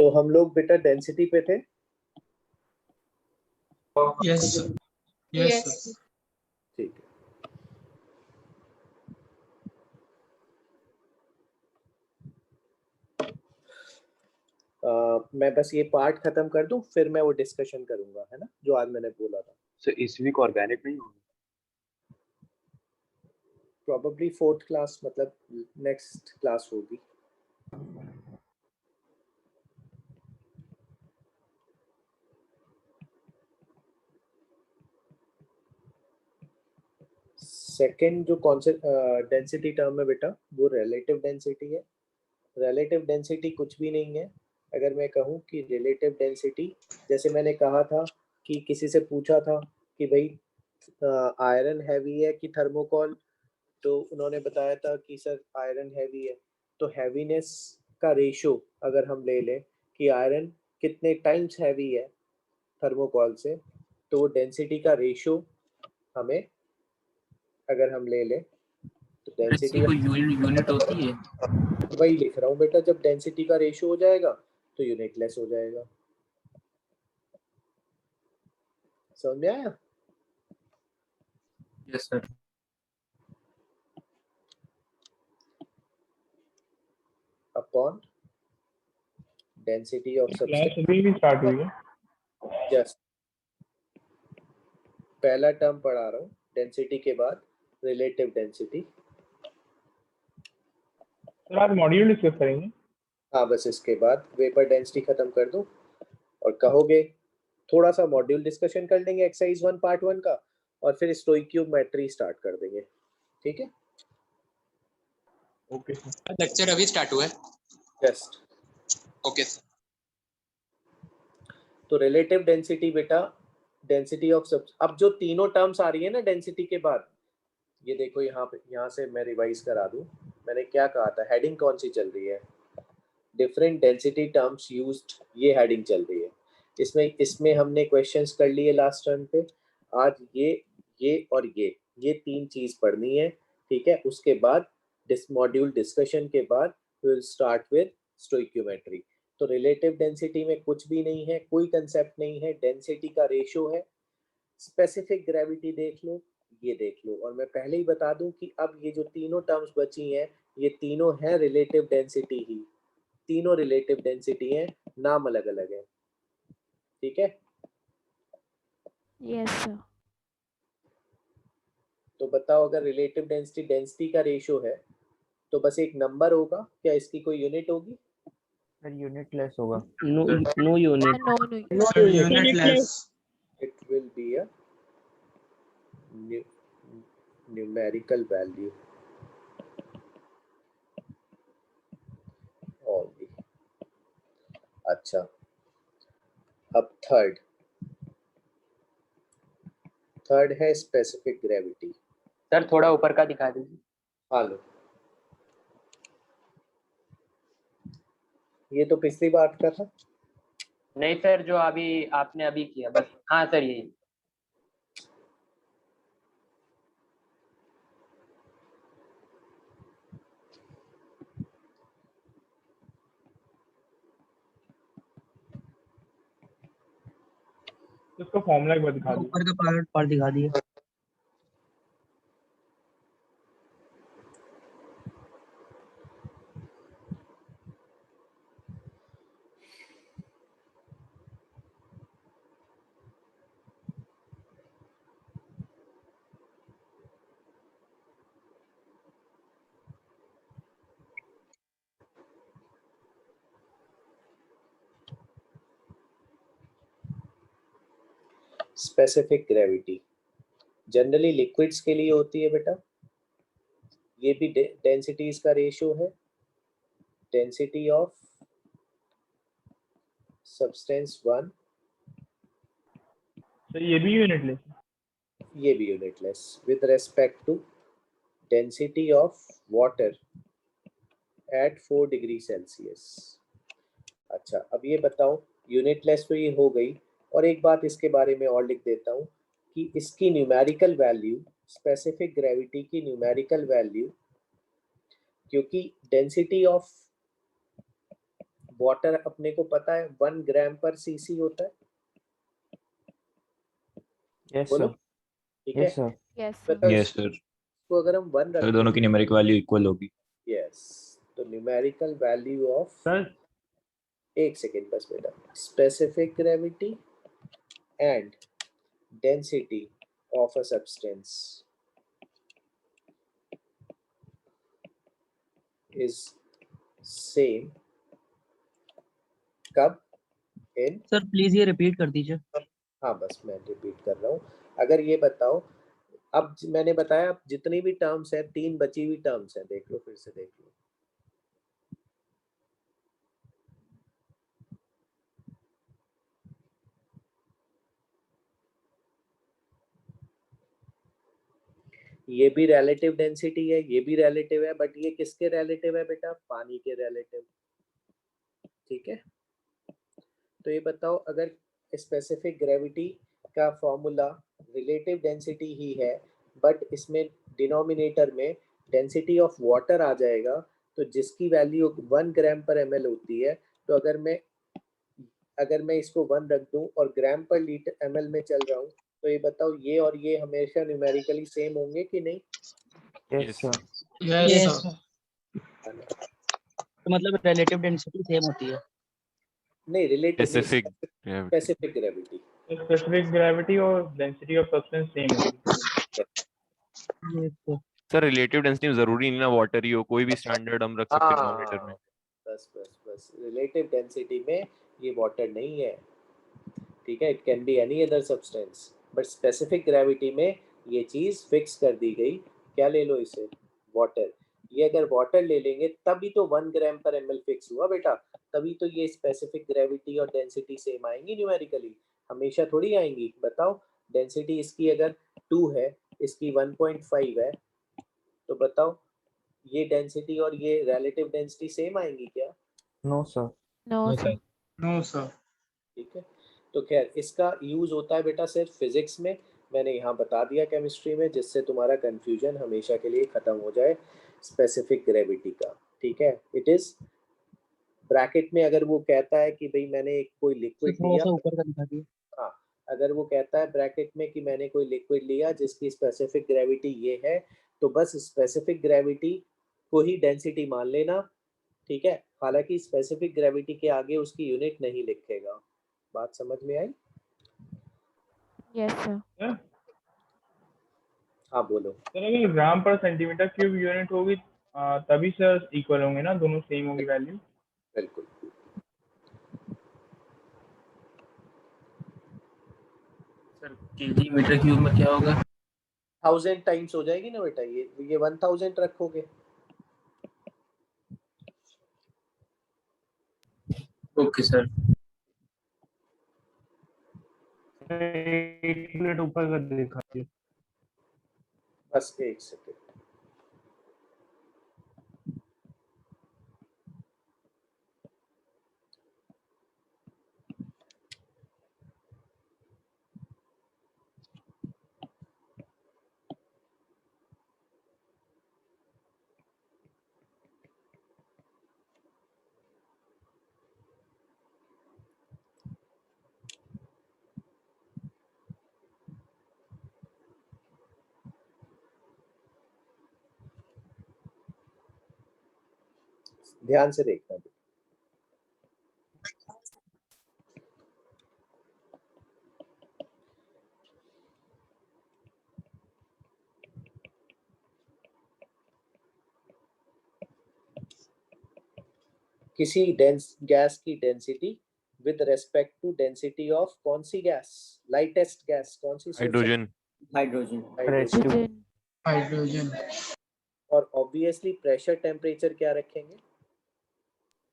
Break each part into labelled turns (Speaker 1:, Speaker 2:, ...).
Speaker 1: तो हम लोग बेटा डेंसिटी पे थे।
Speaker 2: यस यस
Speaker 1: ठीक है, मैं बस ये पार्ट खत्म कर दूं, फिर मैं वो डिस्कशन करूंगा, है ना, जो आज मैंने बोला था।
Speaker 3: सर इस वीक ऑर्गेनिक नहीं होगा?
Speaker 1: प्रोबेबली 4th क्लास, मतलब नेक्स्ट क्लास होगी। सेकंड जो कॉन्सेप्ट डेंसिटी टर्म है बेटा, वो रिलेटिव डेंसिटी है। रिलेटिव डेंसिटी कुछ भी नहीं है। अगर मैं कहूँ कि रिलेटिव डेंसिटी, जैसे मैंने कहा था कि किसी से पूछा था कि भाई आयरन हैवी है कि थर्मोकॉल, तो उन्होंने बताया था कि सर आयरन हैवी है। तो हैवीनेस का रेशो अगर हम ले लें कि आयरन कितने टाइम्स हैवी है थर्मोकॉल से, तो वो डेंसिटी का रेशो हमें अगर हम ले लें तो डेंसिटी
Speaker 2: यूनिट होती है।
Speaker 1: वही लिख रहा हूँ बेटा, जब डेंसिटी का रेशो हो जाएगा तो यूनिट लेस हो जाएगा। समझ में आया?
Speaker 2: Yes sir.
Speaker 1: Upon density of
Speaker 4: class
Speaker 1: substance.
Speaker 4: अभी भी स्टार्ट हुई है।
Speaker 1: जस्ट पहला टर्म पढ़ा रहा हूँ, डेंसिटी के बाद रिलेटिव डेंसिटी।
Speaker 4: सर आज मॉड्यूल डिस्कस करेंगे।
Speaker 1: हाँ, बस इसके बाद वेपर डेंसिटी खत्म कर दूं और कहोगे थोड़ा सा मॉड्यूल डिस्कशन कर लेंगे एक्सरसाइज 1 पार्ट 1 का, और फिर स्टोइकियोमेट्री स्टार्ट कर देंगे। ठीक है?
Speaker 4: Okay sir.
Speaker 5: लेक्चर अभी स्टार्ट हुआ है।
Speaker 1: Just
Speaker 5: okay sir.
Speaker 1: तो रिलेटिव डेंसिटी बेटा, डेंसिटी ऑफ सब, अब जो तीनों टर्म्स आ रही है ना डेंसिटी के बाद, ये देखो यहाँ पे, यहाँ से मैं रिवाइज करा दूं। मैंने क्या कहा था, हेडिंग कौन सी चल रही है? डिफरेंट डेंसिटी टर्म्स यूज्ड, ये हेडिंग चल रही है। इसमें हमने क्वेश्चंस कर लिए लास्ट टर्म पे। आज ये और ये तीन चीज पढ़नी है। ठीक है? उसके बाद मॉड्यूल डिस्कशन के बाद विल स्टार्ट विद स्टोइकियोमेट्री। तो रिलेटिव डेंसिटी में कुछ भी नहीं है, कोई कंसेप्ट नहीं है, डेंसिटी का रेशो है। स्पेसिफिक ग्रेविटी देख लो, ये देख लो, और मैं पहले ही बता दूं कि अब ये जो तीनों टर्म्स बची हैं, ये तीनों हैं रिलेटिव डेंसिटी ही। तीनों रिलेटिव डेंसिटी हैं, नाम अलग अलग है। ठीक है?
Speaker 6: Yes sir.
Speaker 1: तो बताओ, अगर रिलेटिव डेंसिटी डेंसिटी का रेशो है तो बस एक नंबर होगा क्या? इसकी कोई यूनिट होगी?
Speaker 3: सर यूनिट लेस होगा।
Speaker 7: No unit.
Speaker 6: No
Speaker 2: unit less.
Speaker 1: It will be a numerical value only. अच्छा, अब थर्ड है स्पेसिफिक ग्रेविटी।
Speaker 7: सर थोड़ा ऊपर का दिखा दीजिए।
Speaker 1: हाँ लो, ये तो पिछली बात का था।
Speaker 7: नहीं सर, जो अभी आपने अभी किया बस। हाँ सर यही।
Speaker 4: इसका फॉर्मूला एक बार दिखा दीजिए।
Speaker 2: ऊपर का पार्ट दिखा दिए।
Speaker 1: स्पेसिफिक ग्रेविटी जनरली लिक्विड्स के लिए होती है बेटा। ये भी डेंसिटीज का रेशियो है। डेंसिटी ऑफ सब्सटेंस 1,
Speaker 4: सर ये भी यूनिट लेस।
Speaker 1: ये भी unitless with respect to density of water at 4 degree Celsius. अच्छा, अब ये बताओ, यूनिटलेस तो ये हो गई, और एक बात इसके बारे में और लिख देता हूँ कि इसकी न्यूमेरिकल वैल्यू, स्पेसिफिक ग्रेविटी की न्यूमेरिकल वैल्यू, क्योंकि डेंसिटी ऑफ वाटर अपने को पता है 1 ग्राम पर सीसी होता है,
Speaker 3: यस
Speaker 1: बोलो।
Speaker 3: सर,
Speaker 1: ठीक है,
Speaker 3: यस सर,
Speaker 6: यस
Speaker 1: बताओ
Speaker 2: यस सर।
Speaker 1: इसको अगर हम 1 रख
Speaker 2: सर दोनों की न्यूमेरिक वैल्यू इक्वल होगी।
Speaker 1: यस, तो न्यूमेरिकल वैल्यू ऑफ,
Speaker 4: सर
Speaker 1: एक सेकेंड बस बेटा, specific gravity and density of a substance is same कब, इन,
Speaker 2: सर प्लीज ये रिपीट कर दीजिए।
Speaker 1: हाँ बस मैं रिपीट कर रहा हूँ। अगर ये बताओ, अब मैंने बताया अब जितनी भी टर्म्स है, 3 बची हुई टर्म्स है, देख लो, फिर से देख लो। ये भी रिलेटिव डेंसिटी है, ये भी रिलेटिव है, बट ये किसके रिलेटिव है बेटा, पानी के रिलेटिव। ठीक है, तो ये बताओ, अगर स्पेसिफिक ग्रेविटी का फॉर्मूला रिलेटिव डेंसिटी ही है, बट इसमें डिनोमिनेटर में डेंसिटी ऑफ वाटर आ जाएगा, तो जिसकी वैल्यू 1 ग्राम पर ml होती है, तो अगर मैं इसको 1 रख दूं और ग्राम पर लीटर ml में चल रहा हूँ, तो ये बताओ ये और ये हमेशा न्यूमेरिकली सेम होंगे कि नहीं?
Speaker 3: Yes sir,
Speaker 2: yes sir. तो मतलब रिलेटिव डेंसिटी सेम होती है।
Speaker 1: नहीं, relative
Speaker 8: specific
Speaker 1: specific gravity.
Speaker 4: Specific gravity और डेंसिटी ऑफ सब्सटेंस सेम होगी।
Speaker 8: सर रिलेटिव डेंसिटी जरूरी नहीं ना वाटर ही हो, कोई भी स्टैंडर्ड हम रख सकते हैं डिनोमिनेटर में।
Speaker 1: बस बस बस, रिलेटिव डेंसिटी में ये वाटर नहीं है, ठीक है, it can be any other substance, but specific gravity में ये चीज फिक्स कर दी गई। क्या ले लो इसे, वाटर। ये अगर वाटर ले लेंगे तभी तो 1 ग्राम पर ml फिक्स हुआ बेटा, तभी तो ये स्पेसिफिक ग्रेविटी और डेंसिटी सेम आएंगी न्यूमेरिकली, हमेशा थोड़ी आएंगी। बताओ, डेंसिटी इसकी अगर 2 है, इसकी 1.5 है, तो बताओ ये डेंसिटी और ये रिलेटिव डेंसिटी सेम आएंगी क्या?
Speaker 3: No sir,
Speaker 6: no sir.
Speaker 2: No sir.
Speaker 1: ठीक है, तो खैर इसका यूज होता है बेटा सिर्फ फिजिक्स में, मैंने यहाँ बता दिया केमिस्ट्री में, जिससे तुम्हारा कंफ्यूजन हमेशा के लिए खत्म हो जाए स्पेसिफिक ग्रेविटी का। ठीक है, इट इज ब्रैकेट में अगर वो कहता है कि भाई मैंने कोई लिक्विड लिया,
Speaker 2: ऊपर का दिखा दिए।
Speaker 1: हाँ, अगर वो कहता है ब्रैकेट में कि मैंने कोई लिक्विड लिया जिसकी स्पेसिफिक ग्रेविटी ये है, तो बस स्पेसिफिक ग्रेविटी को ही डेंसिटी मान लेना। ठीक है, हालांकि स्पेसिफिक ग्रेविटी के आगे उसकी यूनिट नहीं लिखेगा। बात समझ में आई?
Speaker 6: Yes sir.
Speaker 1: हाँ बोलो।
Speaker 4: सर अगर ग्राम पर सेंटीमीटर क्यूब यूनिट होगी तभी सर इक्वल होंगे ना, दोनों सेम होगी वैल्यू।
Speaker 1: बिल्कुल।
Speaker 2: सर केजी मीटर क्यूब में क्या होगा?
Speaker 1: 1000 टाइम्स हो जाएगी ना बेटा, ये 1000 रखोगे।
Speaker 2: Okay sir.
Speaker 4: एक मिनट ऊपर कर दिखाइए।
Speaker 1: बस एक सेकेंड। ध्यान से देखना। किसी डेंस गैस की density with respect to density of कौन सी गैस, लाइटेस्ट गैस कौन सी?
Speaker 8: हाइड्रोजन।
Speaker 3: Hydrogen,
Speaker 1: hydrogen.
Speaker 2: हाइड्रोजन।
Speaker 1: और ऑब्वियसली प्रेशर टेम्परेचर क्या रखेंगे?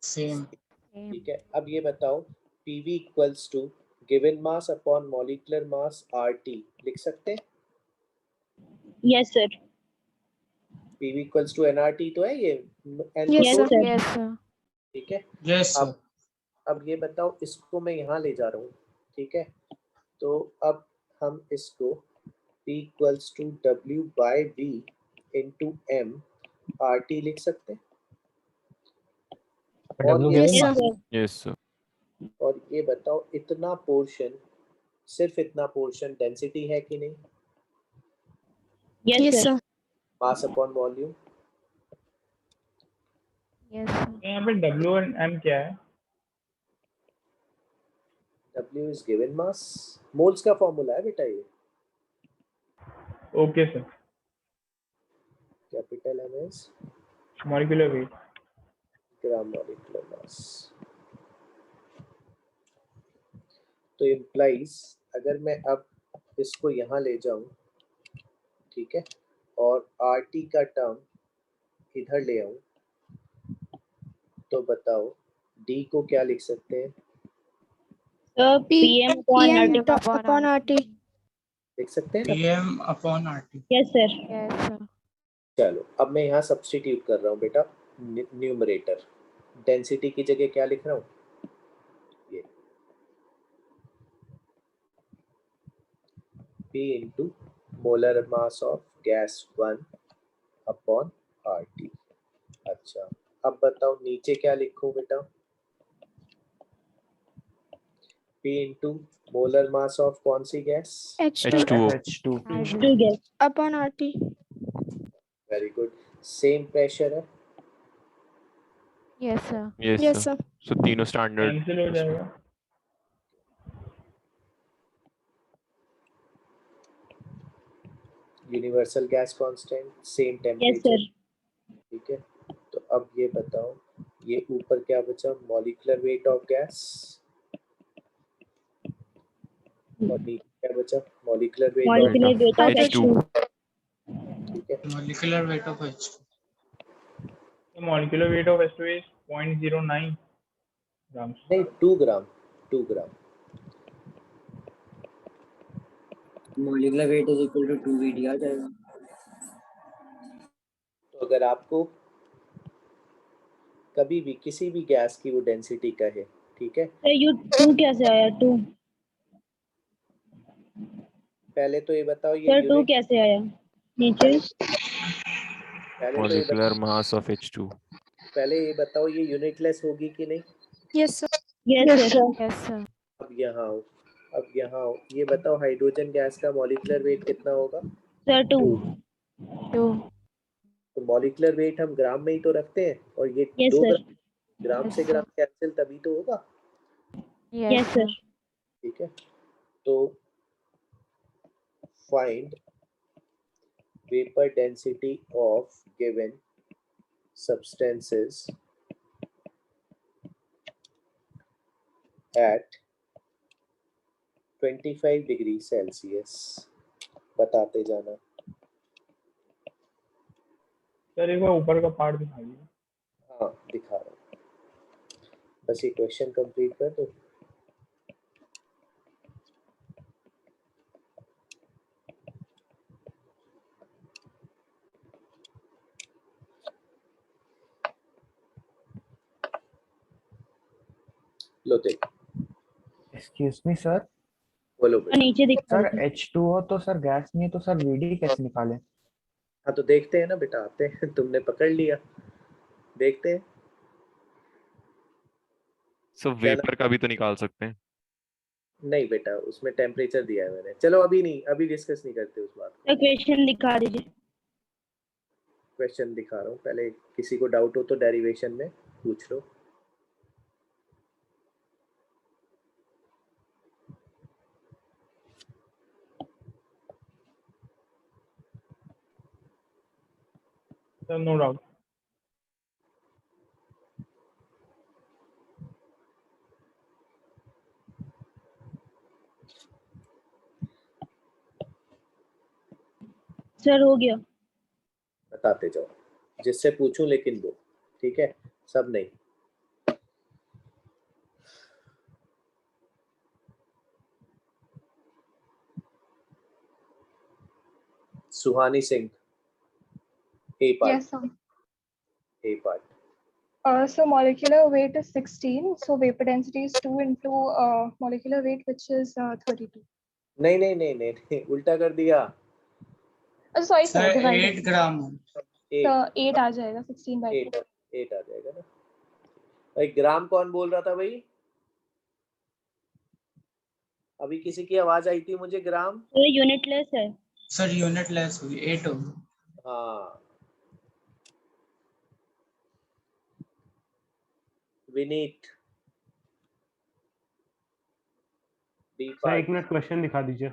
Speaker 2: सेम।
Speaker 1: ठीक है, अब ये बताओ, PV equals to given mass upon molecular mass RT लिख सकते हैं?
Speaker 9: Yes sir.
Speaker 1: PV equals to nRT तो है ये,
Speaker 9: यस सर।
Speaker 6: Yes sir.
Speaker 1: ठीक है।
Speaker 2: Yes sir.
Speaker 1: अब ये बताओ, इसको मैं यहाँ ले जा रहा हूँ, ठीक है, तो अब हम इसको P equals to W/V into M RT लिख सकते हैं? और
Speaker 3: W
Speaker 1: ये
Speaker 9: Yes,
Speaker 3: given
Speaker 9: sir.
Speaker 8: Yes sir
Speaker 1: और ये बताओ इतना पोर्शन, सिर्फ इतना पोर्शन डेंसिटी है कि नहीं?
Speaker 9: Yes, sir.
Speaker 1: Mass upon volume.
Speaker 6: Yes, sir.
Speaker 4: तो यहाँ पे W और M क्या है?
Speaker 1: W is given mass, moles का फॉर्मूला है बेटा ये।
Speaker 4: Okay sir.
Speaker 1: Capital M is
Speaker 4: molecular weight.
Speaker 1: Gram molecular mass. तो इम्प्लाइज अगर मैं अब इसको यहाँ ले जाऊं, ठीक है, और RT का टर्म इधर ले आऊं, तो बताओ D को क्या लिख सकते हैं?
Speaker 9: PM upon
Speaker 6: PM
Speaker 9: RT.
Speaker 6: upon RT.
Speaker 1: लिख सकते हैं ना?
Speaker 2: PM upon RT.
Speaker 9: Yes, sir.
Speaker 6: Yes, sir.
Speaker 1: चलो अब मैं यहाँ सब्स्टिट्यूट कर रहा हूँ बेटा न्यूमरेटर। डेंसिटी की जगह क्या लिख रहा हूँ? ये P into molar mass of gas 1 upon RT। अच्छा अब बताओ नीचे क्या लिखूं बेटा? P into molar mass of कौन सी गैस?
Speaker 8: H2O
Speaker 3: H2.
Speaker 9: Two gas.
Speaker 6: Upon RT.
Speaker 1: Very good. Same pressure है,
Speaker 6: Yes, sir.
Speaker 8: Yes sir so तीनों स्टैंडर्ड
Speaker 4: कैंसिल हो जाएगा।
Speaker 1: Universal gas constant, same
Speaker 9: Yes,
Speaker 1: temperature,
Speaker 9: sir.
Speaker 1: ठीक है। तो अब ये बताओ ये ऊपर क्या बचा? मॉलिक्यूलर वेट ऑफ गैस, और नीचे क्या बचा? Molecular weight of,
Speaker 9: Molecular weight of
Speaker 8: H2
Speaker 9: H2.
Speaker 1: ठीक है।
Speaker 2: Molecular weight of H2.
Speaker 4: तो molecular weight of H2 is 0.09 ग्राम।
Speaker 1: नहीं 2 ग्राम, 2 ग्राम।
Speaker 3: Molecular weight is equal to 2 VD आ जाएगा।
Speaker 1: तो अगर आपको कभी भी किसी भी गैस की वो डेंसिटी कहे, ठीक है,
Speaker 9: सर यू 2 कैसे आया 2?
Speaker 1: पहले तो ये बताओ ये
Speaker 9: सर 2
Speaker 1: यूनिट,
Speaker 9: कैसे आया नीचे?
Speaker 1: पहले तो ये
Speaker 8: molecular
Speaker 1: बताओ,
Speaker 8: mass of H2
Speaker 1: पहले ये बताओ ये यूनिटलेस होगी कि नहीं?
Speaker 6: Yes, sir.
Speaker 9: Yes, sir.
Speaker 6: Yes, sir.
Speaker 1: अब यहाँ आओ, अब यहाँ आओ, ये बताओ हाइड्रोजन गैस का मॉलिक्यूलर वेट कितना होगा?
Speaker 9: सर 2.
Speaker 6: 2.
Speaker 1: तो मॉलिक्यूलर वेट हम ग्राम में ही तो रखते हैं, और ये
Speaker 9: Yes,
Speaker 1: 2
Speaker 9: sir.
Speaker 1: ग्राम
Speaker 6: Yes,
Speaker 1: से
Speaker 6: sir.
Speaker 1: ग्राम कैंसिल तभी तो होगा,
Speaker 6: Yes,
Speaker 9: Yes,
Speaker 6: sir.
Speaker 9: sir.
Speaker 1: ठीक है। तो find vapour density of given substances at 25 degree Celsius. बताते जाना।
Speaker 4: सर एक बार ऊपर का पार्ट दिखाइए।
Speaker 1: हाँ दिखा रहा हूँ, बस ये क्वेश्चन कंप्लीट कर दो। लो देख,
Speaker 3: Excuse me, sir.
Speaker 1: बोलो
Speaker 9: और
Speaker 1: बेटा।
Speaker 9: नीचे दिखा
Speaker 3: सर H2O तो सर गैस नहीं है तो सर VD कैसे निकालें?
Speaker 1: हाँ तो देखते हैं ना बेटा, आते हैं, तुमने पकड़ लिया, देखते हैं।
Speaker 8: सो वेपर का भी तो निकाल सकते हैं।
Speaker 1: नहीं बेटा उसमें टेम्परेचर दिया है मैंने। चलो अभी नहीं, अभी डिस्कस नहीं करते उस बात को।
Speaker 9: सर क्वेश्चन दिखा दीजिए।
Speaker 1: क्वेश्चन दिखा रहा हूँ, पहले किसी को डाउट हो तो डेरिवेशन में पूछ लो।
Speaker 4: Sir no doubt.
Speaker 9: सर हो गया।
Speaker 1: बताते जाओ, जिससे पूछूं लेकिन वो, ठीक है, सब नहीं। सुहानी सिंह, ए part.
Speaker 10: Yes, sir.
Speaker 1: A part.
Speaker 10: So molecular weight is 16. So vapor density is 2 into molecular weight, which is 32.
Speaker 1: नहीं नहीं नहीं नहीं, नहीं उल्टा कर दिया।
Speaker 10: Sorry, sir.
Speaker 2: Sir,
Speaker 10: Divided.
Speaker 2: 8 ग्राम।
Speaker 10: So 8 आ जाएगा 16 by 2.
Speaker 1: 8 आ जाएगा ना। भाई ग्राम कौन बोल रहा था भाई? अभी किसी की आवाज आई थी मुझे, ग्राम।
Speaker 9: सर यूनिट लेस है।
Speaker 2: सर यूनिट लेस होगी 8 होगी।
Speaker 1: हाँ Vineet B
Speaker 11: sir
Speaker 1: part.
Speaker 11: 1 minute question दिखा दीजिए।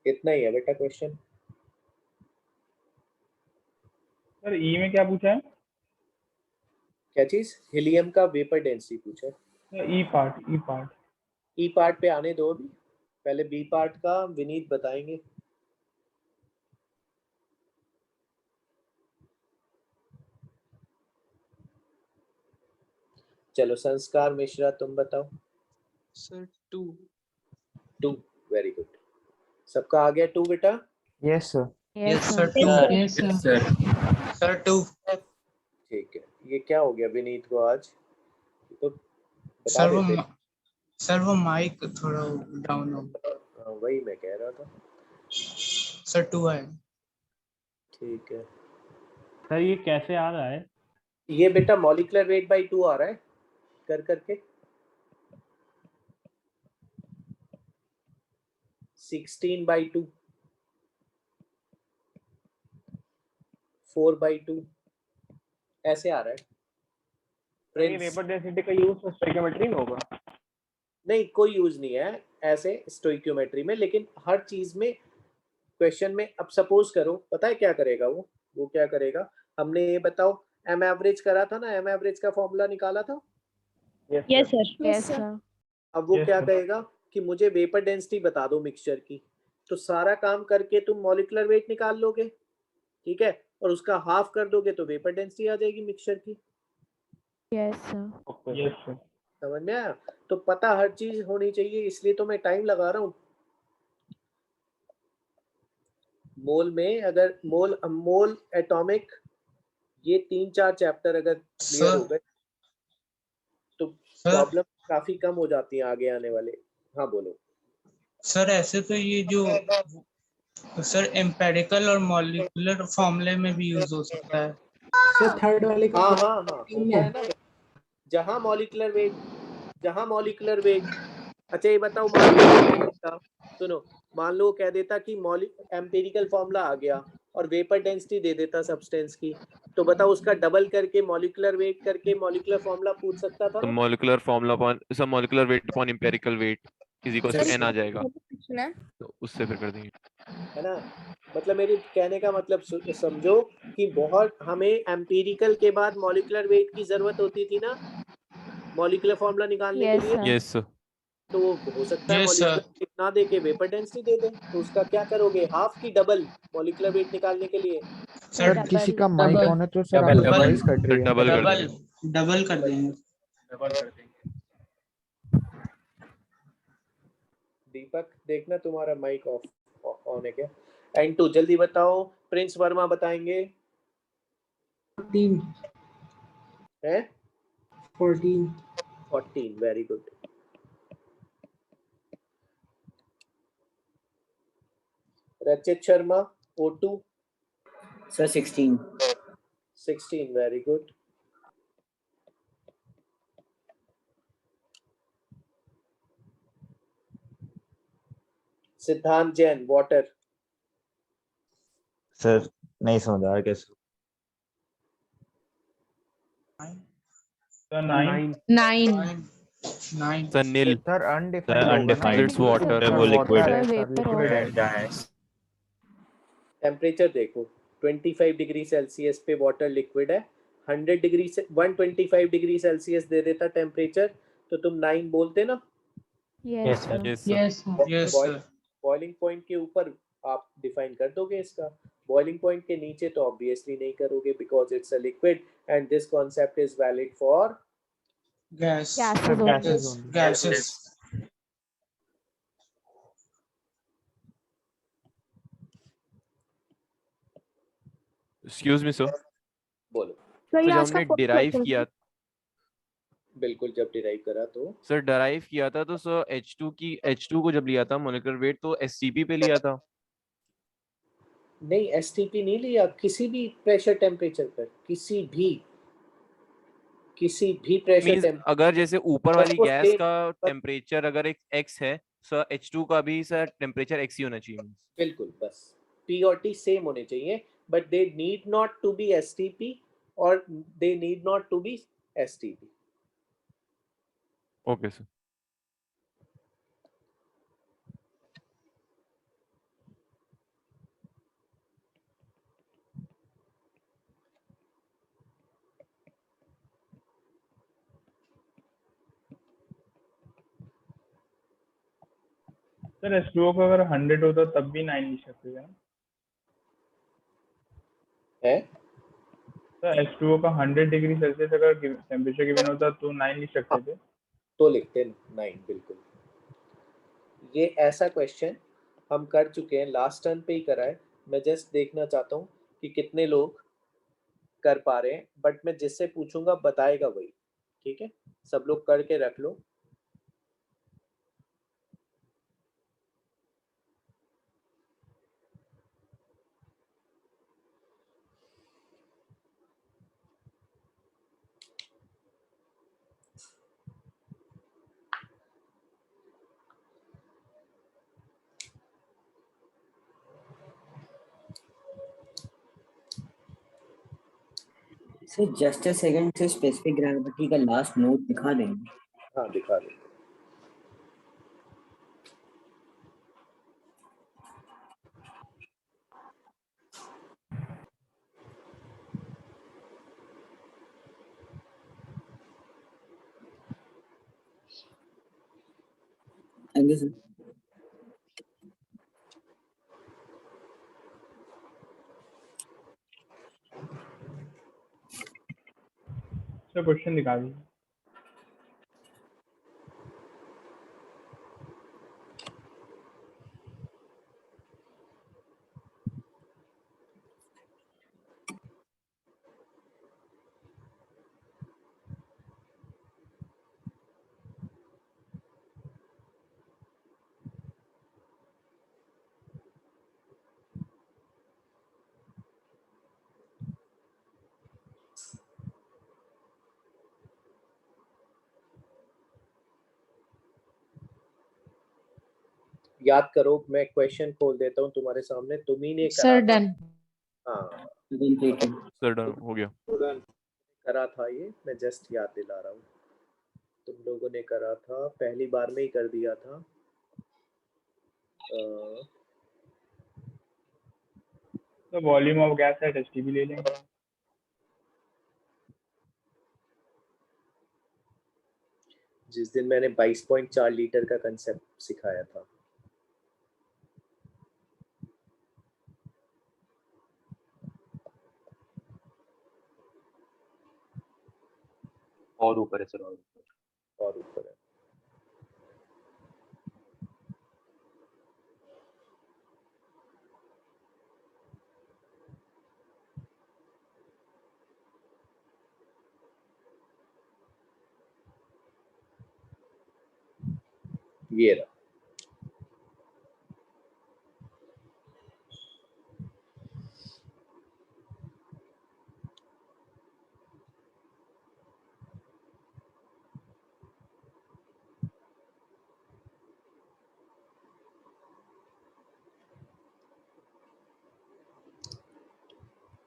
Speaker 1: इतना ही है बेटा क्वेश्चन।
Speaker 4: सर ई में क्या पूछा है?
Speaker 1: क्या चीज? हीलियम का वेपर डेंसिटी पूछा है।
Speaker 4: सर ई पार्ट, ई पार्ट।
Speaker 1: ई पार्ट पे आने दो अभी, पहले बी पार्ट का विनीत बताएंगे। चलो संस्कार मिश्रा तुम बताओ।
Speaker 5: सर 2।
Speaker 1: 2 very good. सबका आ गया 2 बेटा?
Speaker 11: Yes sir.
Speaker 2: Yes
Speaker 6: sir.
Speaker 2: Sir 2।
Speaker 7: Yes,
Speaker 2: yes sir. Sir 2।
Speaker 1: ठीक है। ये क्या हो गया विनीत को आज? ये तो बता
Speaker 2: सर वो
Speaker 1: देते।
Speaker 2: सर वो माइक थोड़ा डाउन हो गया।
Speaker 1: हाँ, वही मैं कह रहा था।
Speaker 2: सर 2 है।
Speaker 1: ठीक है।
Speaker 11: सर ये कैसे आ रहा है?
Speaker 1: ये बेटा मॉलिक्यूलर वेट बाय 2 आ रहा है कर करके। 16/2, 4/2 ऐसे आ रहा है।
Speaker 11: ये
Speaker 1: Prince,
Speaker 11: वेपर डेंसिटी का यूज स्टोइकियोमेट्री में होगा?
Speaker 1: नहीं कोई यूज नहीं है ऐसे स्टोइकियोमेट्री में, लेकिन हर चीज में क्वेश्चन में अब सपोज करो, पता है क्या करेगा वो क्या करेगा? हमने ये बताओ एम एवरेज करा था ना, एम एवरेज का फॉर्मूला निकाला था।
Speaker 9: Yes sir.
Speaker 6: Yes, sir.
Speaker 1: अब वो
Speaker 4: Yes,
Speaker 1: क्या
Speaker 4: sir.
Speaker 1: कहेगा कि मुझे वेपर डेंसिटी बता दो मिक्सचर की, तो सारा काम करके तुम मॉलिक्यूलर वेट निकाल लोगे, ठीक है, और उसका हाफ कर दोगे तो वेपर डेंसिटी आ जाएगी मिक्सचर की।
Speaker 6: Yes, sir.
Speaker 4: Yes sir.
Speaker 1: समझ में आया? तो पता हर चीज होनी चाहिए, इसलिए तो मैं टाइम लगा रहा हूँ। मोल में अगर मोल एटॉमिक, ये 3-4 चैप्टर अगर क्लियर हो गए तो प्रॉब्लम काफी कम हो जाती है आगे आने वाले। हाँ बोलो।
Speaker 2: सर ऐसे तो ये जो सर एम्पेरिकल और मॉलिक्यूलर फॉर्मूले में भी यूज हो सकता है।
Speaker 3: सर थर्ड वाले
Speaker 1: हाँ होता है ना, जहाँ मॉलिक्यूलर वेट। अच्छा ये बताओ, सुनो, मान लो कह देता कि एम्पिरिकल फॉर्मूला आ गया और वेपर डेंसिटी दे देता सब्सटेंस की, तो बताओ उसका डबल करके मॉलिक्यूलर वेट करके मॉलिक्यूलर फॉर्मूला पूछ सकता था
Speaker 8: तो
Speaker 1: ना?
Speaker 8: मॉलिक्यूलर फॉर्मूला अपॉन सब molecular weight upon empirical weight is equal to n आ जाएगा, तो उससे फिर कर देंगे।
Speaker 1: है ना? मतलब मेरे कहने का मतलब समझो कि बहुत हमें एम्पिरिकल के बाद मॉलिक्यूलर वेट की जरूरत होती थी ना मॉलिक्यूलर फॉर्मूला निकालने
Speaker 6: Yes,
Speaker 1: के लिए।
Speaker 6: sir.
Speaker 8: यस
Speaker 1: तो वो हो सकता है
Speaker 2: Yes,
Speaker 1: मॉलिक्यूलर
Speaker 2: sir.
Speaker 1: वेट ना दे के वेपर डेंसिटी दे दे, तो उसका क्या करोगे? हाफ की डबल मॉलिक्यूलर वेट निकालने के लिए।
Speaker 2: Sir
Speaker 6: Double.
Speaker 11: किसी का माइक ऑन है तो सर
Speaker 2: डबल
Speaker 11: आपकी वॉइस कट रही है।
Speaker 8: डबल कर
Speaker 2: डबल
Speaker 8: देंगे।
Speaker 2: डबल कर देंगे।
Speaker 11: डबल कर देंगे।
Speaker 1: दीपक देखना तुम्हारा माइक ऑन है क्या? N2 जल्दी बताओ। प्रिंस वर्मा बताएंगे।
Speaker 3: 14
Speaker 1: है
Speaker 3: 14
Speaker 1: 14 वेरी गुड। रचित Sharma O2
Speaker 3: sir 16
Speaker 1: 16 very good. सिद्धांत जैन वाटर।
Speaker 12: सर नहीं समझ आ रहा कैसे।
Speaker 4: Sir 9।
Speaker 2: 9
Speaker 8: sir Neel.
Speaker 11: Sir undefined
Speaker 12: undefined.
Speaker 8: It's water.
Speaker 12: वो liquid है।
Speaker 6: Vapor
Speaker 12: है।
Speaker 1: टेम्परेचर देखो 25 डिग्री सेल्सियस पे वाटर लिक्विड है, 100 डिग्री से 125 डिग्री सेल्सियस दे देता टेम्परेचर, तो तुम 9 बोलते ना?
Speaker 6: Yes, sir.
Speaker 8: Yes
Speaker 2: yes sir.
Speaker 1: Boiling point के ऊपर आप डिफाइन कर दोगे इसका, बॉइलिंग पॉइंट के नीचे तो ऑब्वियसली नहीं करोगे because it's a liquid and this concept is valid for
Speaker 2: gas
Speaker 6: Gases only.
Speaker 2: Gases.
Speaker 8: Excuse me sir,
Speaker 1: बोलो।
Speaker 6: सर
Speaker 8: तो जब हमने डिराइव किया,
Speaker 1: बिल्कुल जब डिराइव करा तो
Speaker 8: सर डिराइव किया था तो सर H2 को जब लिया था मॉलिक्यूलर वेट तो SCP पे लिया था।
Speaker 1: नहीं, एसटीपी नहीं लिया, किसी भी प्रेशर टेम्परेचर पर, किसी भी प्रेशर
Speaker 8: मींस
Speaker 1: टेम्परेचर
Speaker 8: अगर जैसे ऊपर
Speaker 1: बस
Speaker 8: वाली
Speaker 1: वो
Speaker 8: गैस
Speaker 1: same-
Speaker 8: का
Speaker 1: बस-
Speaker 8: टेम्परेचर अगर एक x है, सो H2 का भी सर टेम्परेचर x ही होना चाहिए।
Speaker 1: बिल्कुल, बस P और T सेम होने चाहिए, but they need not to be STP और they need not to be STP.
Speaker 8: Okay sir.
Speaker 4: Sir H2O का अगर 100 होता तब भी 9 लिख सकते थे ना?
Speaker 1: है
Speaker 4: सर H2O का 100 डिग्री सेल्सियस अगर टेम्परेचर गिवन होता तो 9 लिख सकते थे।
Speaker 1: तो लिखते 9, बिल्कुल। ये ऐसा क्वेश्चन हम कर चुके हैं, लास्ट टर्न पे ही करा है। मैं जस्ट देखना चाहता हूँ कि कितने लोग कर पा रहे हैं, बट मैं जिससे पूछूंगा बताएगा वही, ठीक है? सब लोग करके रख लो।
Speaker 3: सर जस्ट अ सेकंड से स्पेसिफिक ग्रेविटी का लास्ट नोट दिखा देंगे।
Speaker 1: हाँ, दिखा देंगे।
Speaker 3: Thank you sir.
Speaker 4: Sir question दिखा दीजिए।
Speaker 1: याद करो, मैं क्वेश्चन खोल देता हूँ तुम्हारे सामने, तुम ही ने करा
Speaker 2: सर
Speaker 1: था।
Speaker 2: डन।
Speaker 1: हाँ,
Speaker 8: सर डन हो गया।
Speaker 1: करा था ये, मैं जस्ट याद दिला रहा हूँ। तुम लोगों ने करा था, पहली बार में ही कर दिया था।
Speaker 4: तो volume of gas at STP ले लेंगे।
Speaker 1: जिस दिन मैंने 22.4 लीटर का कंसेप्ट सिखाया था।
Speaker 7: और ऊपर है सर,
Speaker 1: और ऊपर है। ये रहा।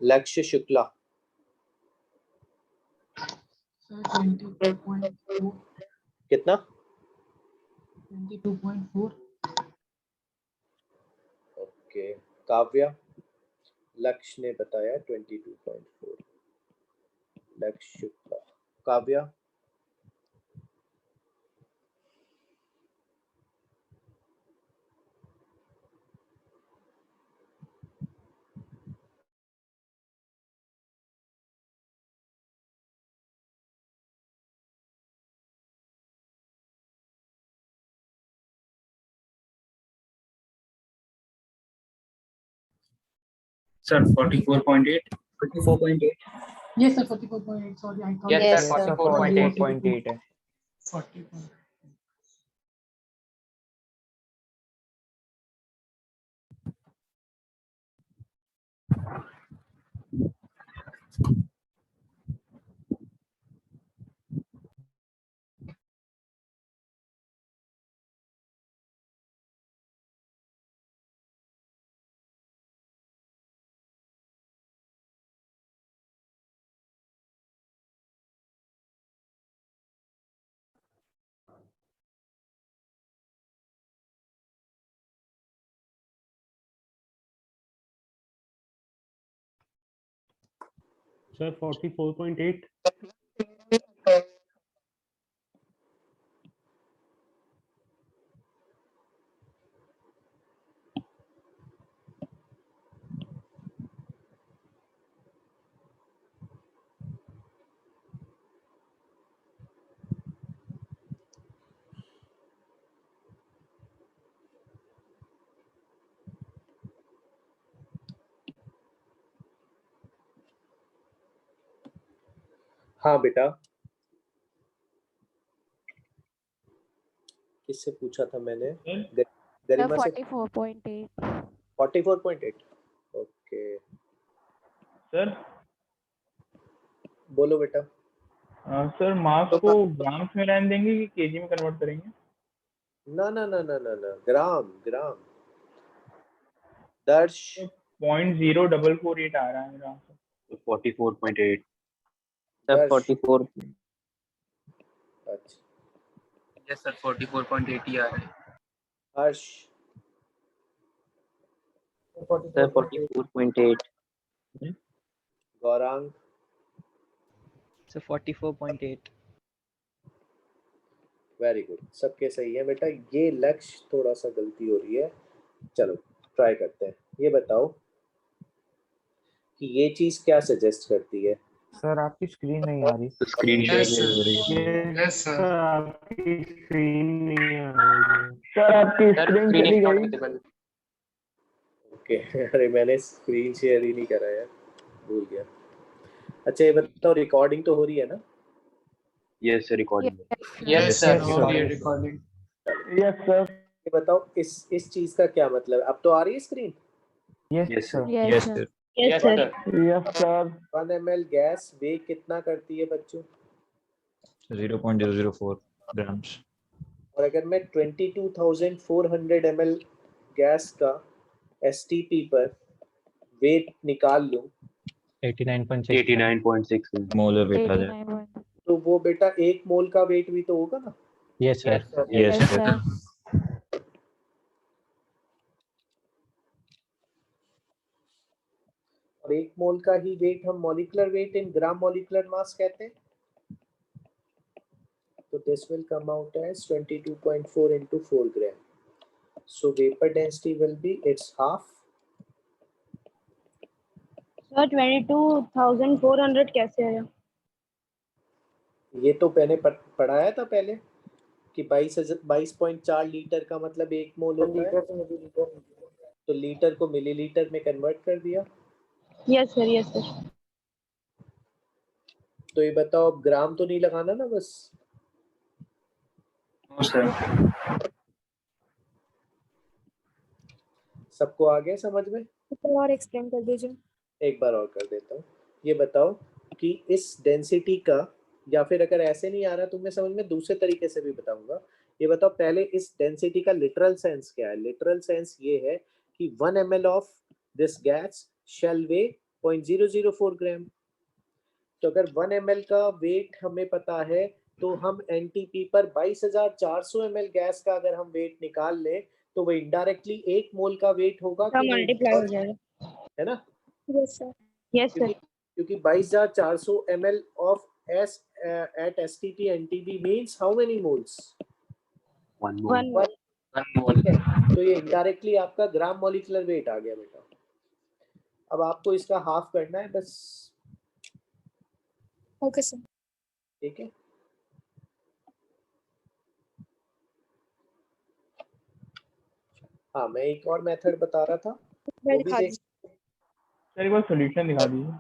Speaker 1: लक्ष्य शुक्ला।
Speaker 2: 22.4।
Speaker 1: कितना?
Speaker 2: 22.4।
Speaker 1: ओके। काव्या, लक्ष्य ने बताया 22.4। लक्ष्य Shukla. Kavya,
Speaker 11: Sir, 44.8.
Speaker 3: 44.8।
Speaker 2: Yes sir, 44.8. Sorry, I can't.
Speaker 7: Yes,
Speaker 6: Yes,
Speaker 7: sir,
Speaker 6: sir.
Speaker 7: 44.8.
Speaker 11: 44.8 है।
Speaker 2: 40.
Speaker 13: सर 44.8।
Speaker 1: हाँ बेटा, किससे पूछा था मैंने? गरिमा से।
Speaker 6: 44.8।
Speaker 1: 44.8। ओके
Speaker 4: सर
Speaker 1: बोलो बेटा।
Speaker 4: सर मास को ग्राम्स में लाइन देंगे कि केजी में कन्वर्ट करेंगे?
Speaker 1: ना ना ना ना ना ना, ग्राम ग्राम। दर्श
Speaker 4: 0.0448 आ रहा है मेरा आंसर।
Speaker 11: 44.8।
Speaker 7: सर
Speaker 1: दर्श
Speaker 7: 44।
Speaker 1: अच्छा,
Speaker 11: यस सर 44.8 ही आ रहा है।
Speaker 1: Harsh
Speaker 7: sir 44.8।
Speaker 1: Gaurang
Speaker 5: sir 44.8।
Speaker 1: Very good, सबके सही है बेटा। ये लक्ष्य थोड़ा सा गलती हो रही है, चलो ट्राई करते हैं। ये बताओ कि ये चीज क्या सजेस्ट करती है?
Speaker 12: सर आपकी स्क्रीन नहीं आ रही।
Speaker 11: स्क्रीन शेयर हो रही है।
Speaker 13: यस सर आपकी स्क्रीन नहीं आ रही है।
Speaker 4: सर आपकी
Speaker 7: सर
Speaker 4: स्क्रीन
Speaker 7: स्क्रीन
Speaker 4: चली
Speaker 7: इज नॉट
Speaker 4: गई।
Speaker 7: विजिबल।
Speaker 1: ओके अरे मैंने स्क्रीन शेयर ही नहीं करा यार, भूल गया। अच्छा ये बताओ, रिकॉर्डिंग तो हो रही है ना?
Speaker 11: Yes sir recording.
Speaker 7: Yes sir
Speaker 2: हो रही है रिकॉर्डिंग।
Speaker 4: Yes sir.
Speaker 1: ये बताओ इस चीज का क्या मतलब? अब तो आ रही है screen?
Speaker 11: Yes sir.
Speaker 6: Yes sir.
Speaker 7: Yes sir.
Speaker 4: Yes sir.
Speaker 1: 1 ml gas weight कितना करती है बच्चों?
Speaker 12: 0.004 ग्राम्स।
Speaker 1: और अगर मैं 22,400 ml गैस का STP पर वेट निकाल लूं
Speaker 12: 89.6 मोलर वेट आ जाए।
Speaker 6: 89.1।
Speaker 1: तो वो बेटा 1 मोल का वेट भी तो होगा ना?
Speaker 12: Yes
Speaker 7: yes
Speaker 12: sir.
Speaker 7: Sir.
Speaker 12: Yes
Speaker 6: yes
Speaker 12: sir.
Speaker 6: Sir.
Speaker 1: और 1 मोल का ही वेट हम मॉलिक्यूलर वेट इन ग्राम मॉलिक्यूलर मास कहते हैं। तो this will come out as 22.4 into 4 gram. So vapor density will be its half.
Speaker 9: Sir 22,400 कैसे आया?
Speaker 1: ये तो मैंने पढ़ाया था पहले कि 22.4 लीटर का मतलब 1 मोल होता है, तो लीटर को मिलीलीटर में कन्वर्ट कर दिया।
Speaker 9: Yes sir yes sir.
Speaker 1: तो ये बताओ, अब ग्राम तो नहीं लगाना ना बस?
Speaker 11: सर
Speaker 1: सबको आ गया समझ में?
Speaker 10: और एक्सप्लेन कर दीजिए।
Speaker 1: एक बार और कर देता हूँ। ये बताओ कि इस डेंसिटी का, या फिर अगर ऐसे नहीं आ रहा तुम्हें समझ में, दूसरे तरीके से भी बताऊंगा। ये बताओ पहले इस डेंसिटी का लिटरल सेंस क्या है? लिटरल सेंस ये है कि 1 ml ऑफ दिस गैस शैल वे 0.004 ग्राम। तो अगर 1 ml का वेट हमें पता है, तो हम एनटीपी पर 22,400 ml गैस का अगर हम वेट निकाल लें, तो वो इनडायरेक्टली 1 मोल का वेट होगा कि नहीं?
Speaker 9: मल्टीप्लाई हो जाएगा।
Speaker 1: है ना?
Speaker 10: Yes sir.
Speaker 9: Yes sir.
Speaker 1: क्योंकि 22,400 ml of S at STP NTP means how many moles?
Speaker 11: 1 मोल।
Speaker 9: 1
Speaker 1: ठीक है, तो ये इनडायरेक्टली आपका ग्राम मॉलिक्यूलर वेट आ गया बेटा। अब आपको इसका हाफ करना है बस।
Speaker 10: Okay sir.
Speaker 1: ठीक है, हाँ मैं एक और मेथड बता रहा था, वो भी देख।
Speaker 4: सर एक बार सॉल्यूशन दिखा दीजिए।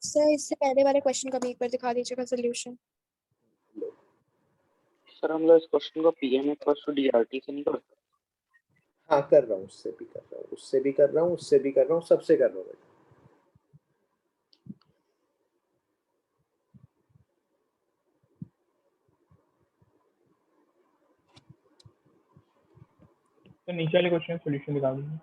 Speaker 10: सर इससे पहले वाले क्वेश्चन का भी एक बार दिखा दीजिएगा सोल्यूशन।
Speaker 11: सर हम लोग इस क्वेश्चन को पीएम = डीआरटी से नहीं कर सकते?
Speaker 1: हाँ कर रहा हूँ, उससे भी कर रहा हूँ, उससे भी कर रहा हूँ, उससे भी कर रहा हूँ, सबसे कर रहा हूँ बेटा।
Speaker 4: तो नीचे वाले क्वेश्चन का सॉल्यूशन दिखा दीजिए।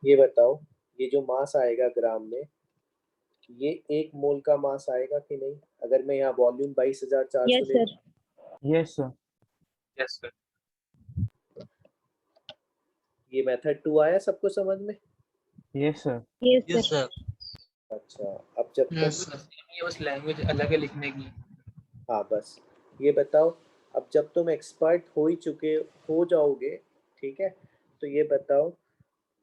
Speaker 1: ये बताओ, ये जो मास आएगा ग्राम में, ये 1 मोल का मास आएगा कि नहीं? अगर मैं यहाँ वॉल्यूम 22,400
Speaker 9: Yes,
Speaker 1: ले,
Speaker 9: sir.
Speaker 12: Yes sir.
Speaker 2: Yes sir.
Speaker 1: ये मेथड 2 आया सबको समझ में?
Speaker 12: Yes sir.
Speaker 9: Yes,
Speaker 2: yes
Speaker 9: sir.
Speaker 2: Sir.
Speaker 1: अच्छा, अब जब
Speaker 2: यस सर, ये बस लैंग्वेज अलग है लिखने की।
Speaker 1: हाँ बस ये बताओ, अब जब तुम एक्सपर्ट हो जाओगे, ठीक है, तो ये बताओ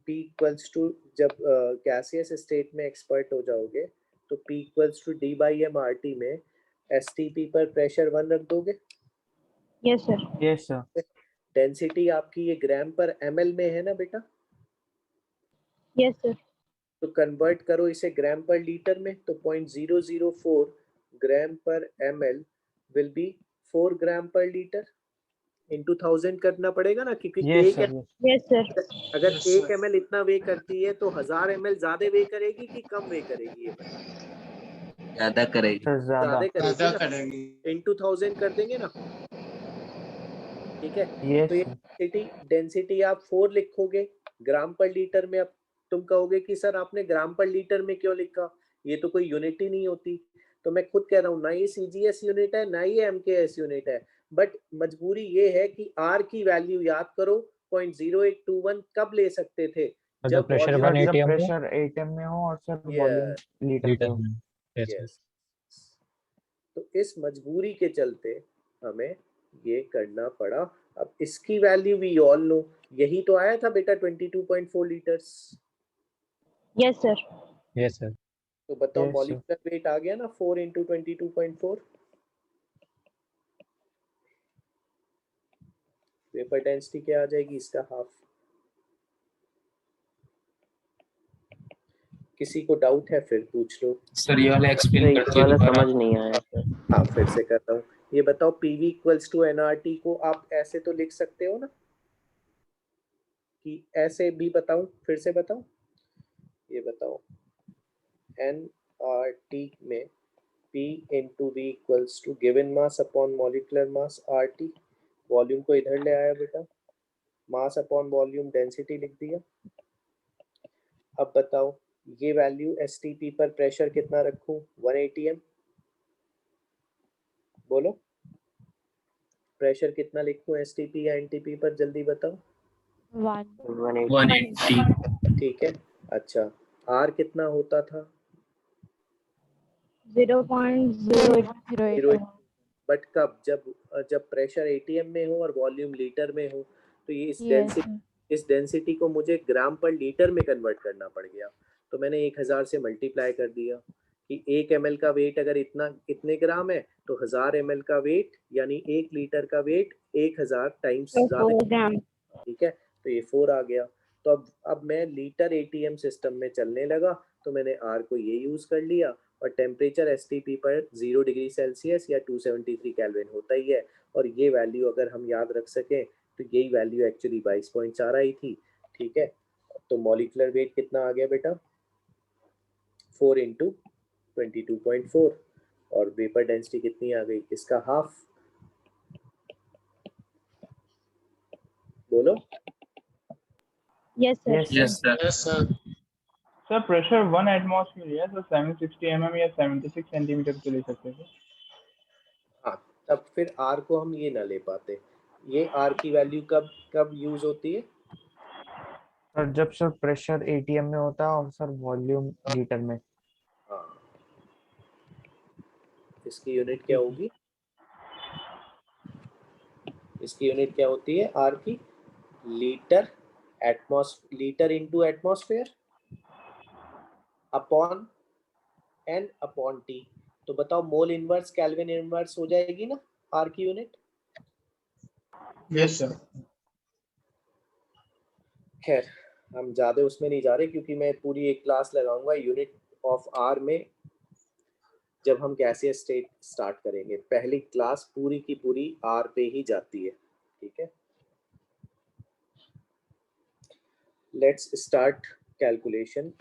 Speaker 1: P इक्वल्स टू, जब गैसियस स्टेट में एक्सपर्ट हो जाओगे तो P इक्वल्स टू D/m/RT में STP पर प्रेशर 1 रख दोगे?
Speaker 9: Yes, sir.
Speaker 12: Yes sir.
Speaker 1: Density आपकी ये ग्राम पर ml में है ना बेटा?
Speaker 9: Yes, sir.
Speaker 1: तो कन्वर्ट करो इसे ग्राम पर लीटर में, तो 0.004 ग्राम पर ml विल बी 4 ग्राम पर लीटर इंटू 1000 करना पड़ेगा ना, क्योंकि
Speaker 12: यस
Speaker 1: एक
Speaker 12: सर।
Speaker 9: Yes, sir.
Speaker 1: अगर
Speaker 2: Yes,
Speaker 1: 1
Speaker 2: sir.
Speaker 1: ml इतना वे करती है तो 1000 ml ज्यादा वे करेगी कि कम वे करेगी? ये बता,
Speaker 3: ज्यादा करेगी।
Speaker 12: सर ज्यादा।
Speaker 1: ज्यादा करेगी
Speaker 2: ज्यादा
Speaker 1: ना,
Speaker 2: करेगी।
Speaker 1: इंटू 1000 कर देंगे ना, ठीक है।
Speaker 12: यस
Speaker 1: तो ये डेंसिटी आप 4 लिखोगे ग्राम पर लीटर में। अब तुम कहोगे कि सर आपने ग्राम पर लीटर में क्यों लिखा, ये तो कोई यूनिट ही नहीं होती। तो मैं खुद कह रहा हूँ, ना ये CGS यूनिट है ना ये MKS यूनिट है, बट मजबूरी ये है कि R की वैल्यू याद करो, 0.0821 कब ले सकते थे? जब
Speaker 12: pressure
Speaker 1: volume-
Speaker 12: 1 ATM pressure ATM में हो और सर वॉल्यूम लीटर में हो।
Speaker 1: Yes. तो इस मजबूरी के चलते हमें ये करना पड़ा। अब इसकी वैल्यू वी ऑल नो, यही तो आया था बेटा 22.4 litres.
Speaker 9: Yes, sir.
Speaker 12: Yes sir.
Speaker 1: तो बताओ
Speaker 12: Yes,
Speaker 1: मॉलिक्यूलर वेट आ गया ना 4 × 22.4। वेपर डेंसिटी क्या आ जाएगी? इसका हाफ। किसी को डाउट है फिर पूछ लो।
Speaker 2: सर ये वाला एक्सप्लेन
Speaker 11: ये
Speaker 2: करके
Speaker 11: वाला
Speaker 2: दोबारा।
Speaker 11: समझ नहीं आया सर।
Speaker 1: हाँ फिर से करता हूँ। ये बताओ PV इक्वल्स टू nRT को आप ऐसे तो लिख सकते हो ना, कि ऐसे भी बताऊं? फिर से बताऊं? ये बताओ nRT में P × V equals to given mass upon molecular mass RT। Volume को इधर ले आया बेटा, मास अपॉन वॉल्यूम डेंसिटी लिख दिया। अब बताओ ये वैल्यू STP पर प्रेशर कितना रखूं? 1 atm। बोलो प्रेशर कितना लिखूं STP या NTP पर? जल्दी बताओ।
Speaker 2: 180।
Speaker 1: ठीक है। अच्छा R कितना होता था?
Speaker 9: 0.08.
Speaker 1: बट कब? जब प्रेशर ATM में हो और वॉल्यूम लीटर में हो, तो ये इस डेंसिटी को मुझे ग्राम पर लीटर में कन्वर्ट करना पड़ गया। तो मैंने 1000 से मल्टीप्लाई कर दिया कि 1 ml का वेट अगर इतने ग्राम है तो 1000 ml का वेट यानी 1 लीटर का वेट 1000 टाइम्स ज्यादा, ठीक है। तो ये 4 आ गया। तो अब मैं लीटर ATM सिस्टम में चलने लगा, तो मैंने R को ये यूज कर लिया, और टेम्परेचर STP पर 0 डिग्री सेल्सियस या 273 केल्विन होता ही है। और ये वैल्यू अगर हम याद रख सकें तो यही वैल्यू एक्चुअली 22.4 आई थी, ठीक है। तो मॉलिक्यूलर वेट कितना आ गया बेटा? 4 × 22.4। और वेपर डेंसिटी कितनी आ गई? इसका हाफ। बोलो।
Speaker 9: Yes, sir.
Speaker 2: Yes sir. Yes sir.
Speaker 4: Sir pressure 1 atmosphere है तो 760 mm या 76 सेंटीमीटर तो ले सकते थे।
Speaker 1: हाँ, तब फिर R को हम ये ना ले पाते। ये R की वैल्यू कब यूज होती है?
Speaker 12: सर जब सर प्रेशर ATM में होता है और सर वॉल्यूम लीटर में।
Speaker 1: हाँ, इसकी यूनिट क्या होगी? इसकी यूनिट क्या होती है R की? Litre into atmosphere upon N upon T। तो बताओ मोल इनवर्स केल्विन इनवर्स हो जाएगी ना R की यूनिट?
Speaker 2: Yes sir.
Speaker 1: खैर हम ज्यादा उसमें नहीं जा रहे, क्योंकि मैं पूरी एक क्लास लगाऊंगा यूनिट ऑफ R में जब हम गैसियस स्टेट स्टार्ट करेंगे। पहली क्लास पूरी की पूरी R पे ही जाती है, ठीक है। लेट्स स्टार्ट कैलकुलेशन,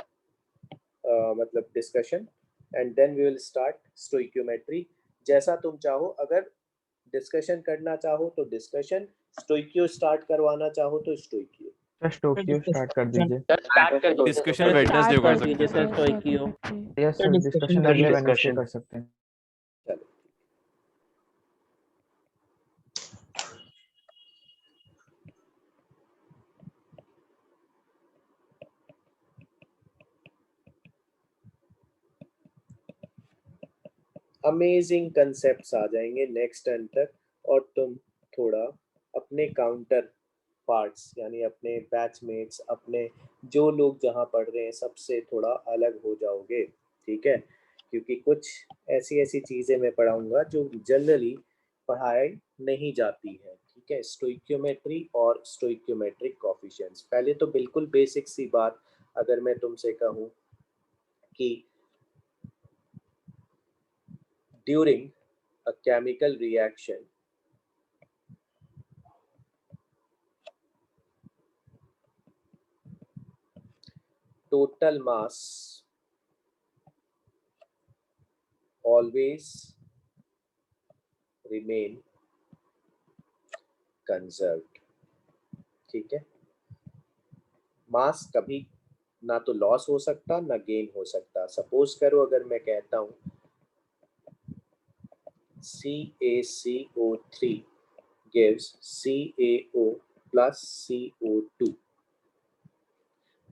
Speaker 1: मतलब discussion, and then we will start stoichiometry. जैसा तुम चाहो, अगर डिस्कशन करना चाहो तो डिस्कशन, स्टोइकियो स्टार्ट करवाना चाहो तो स्टोइकियो,
Speaker 12: सर स्टोकियो स्टार्ट कर दीजिए।
Speaker 7: स्टार्ट कर दो।
Speaker 8: डिस्कशन वेडनेसडे को कर सकते हैं
Speaker 5: सर स्टोइकियो।
Speaker 12: यस सर, डिस्कशन अगले वेडनेसडे कर सकते हैं।
Speaker 1: चलो अमेजिंग कंसेप्ट्स आ जाएंगे नेक्स्ट टर्न तक, और तुम थोड़ा अपने काउंटर पार्ट्स यानी अपने बैचमेट्स, अपने जो लोग जहाँ पढ़ रहे हैं सबसे थोड़ा अलग हो जाओगे, ठीक है? क्योंकि कुछ ऐसी ऐसी चीज़ें मैं पढ़ाऊँगा जो जनरली पढ़ाई नहीं जाती है, ठीक है? स्टोइकियोमेट्री और स्टोइकियोमेट्रिक कोफिशिएंट्स। पहले तो बिल्कुल बेसिक सी बात अगर मैं तुमसे कहूँ कि during a chemical reaction, total mass always remain conserved, ठीक है? मास कभी ना तो लॉस हो सकता ना गेन हो सकता। सपोज करो अगर मैं कहता हूँ CaCO3 gives CaO plus CO2,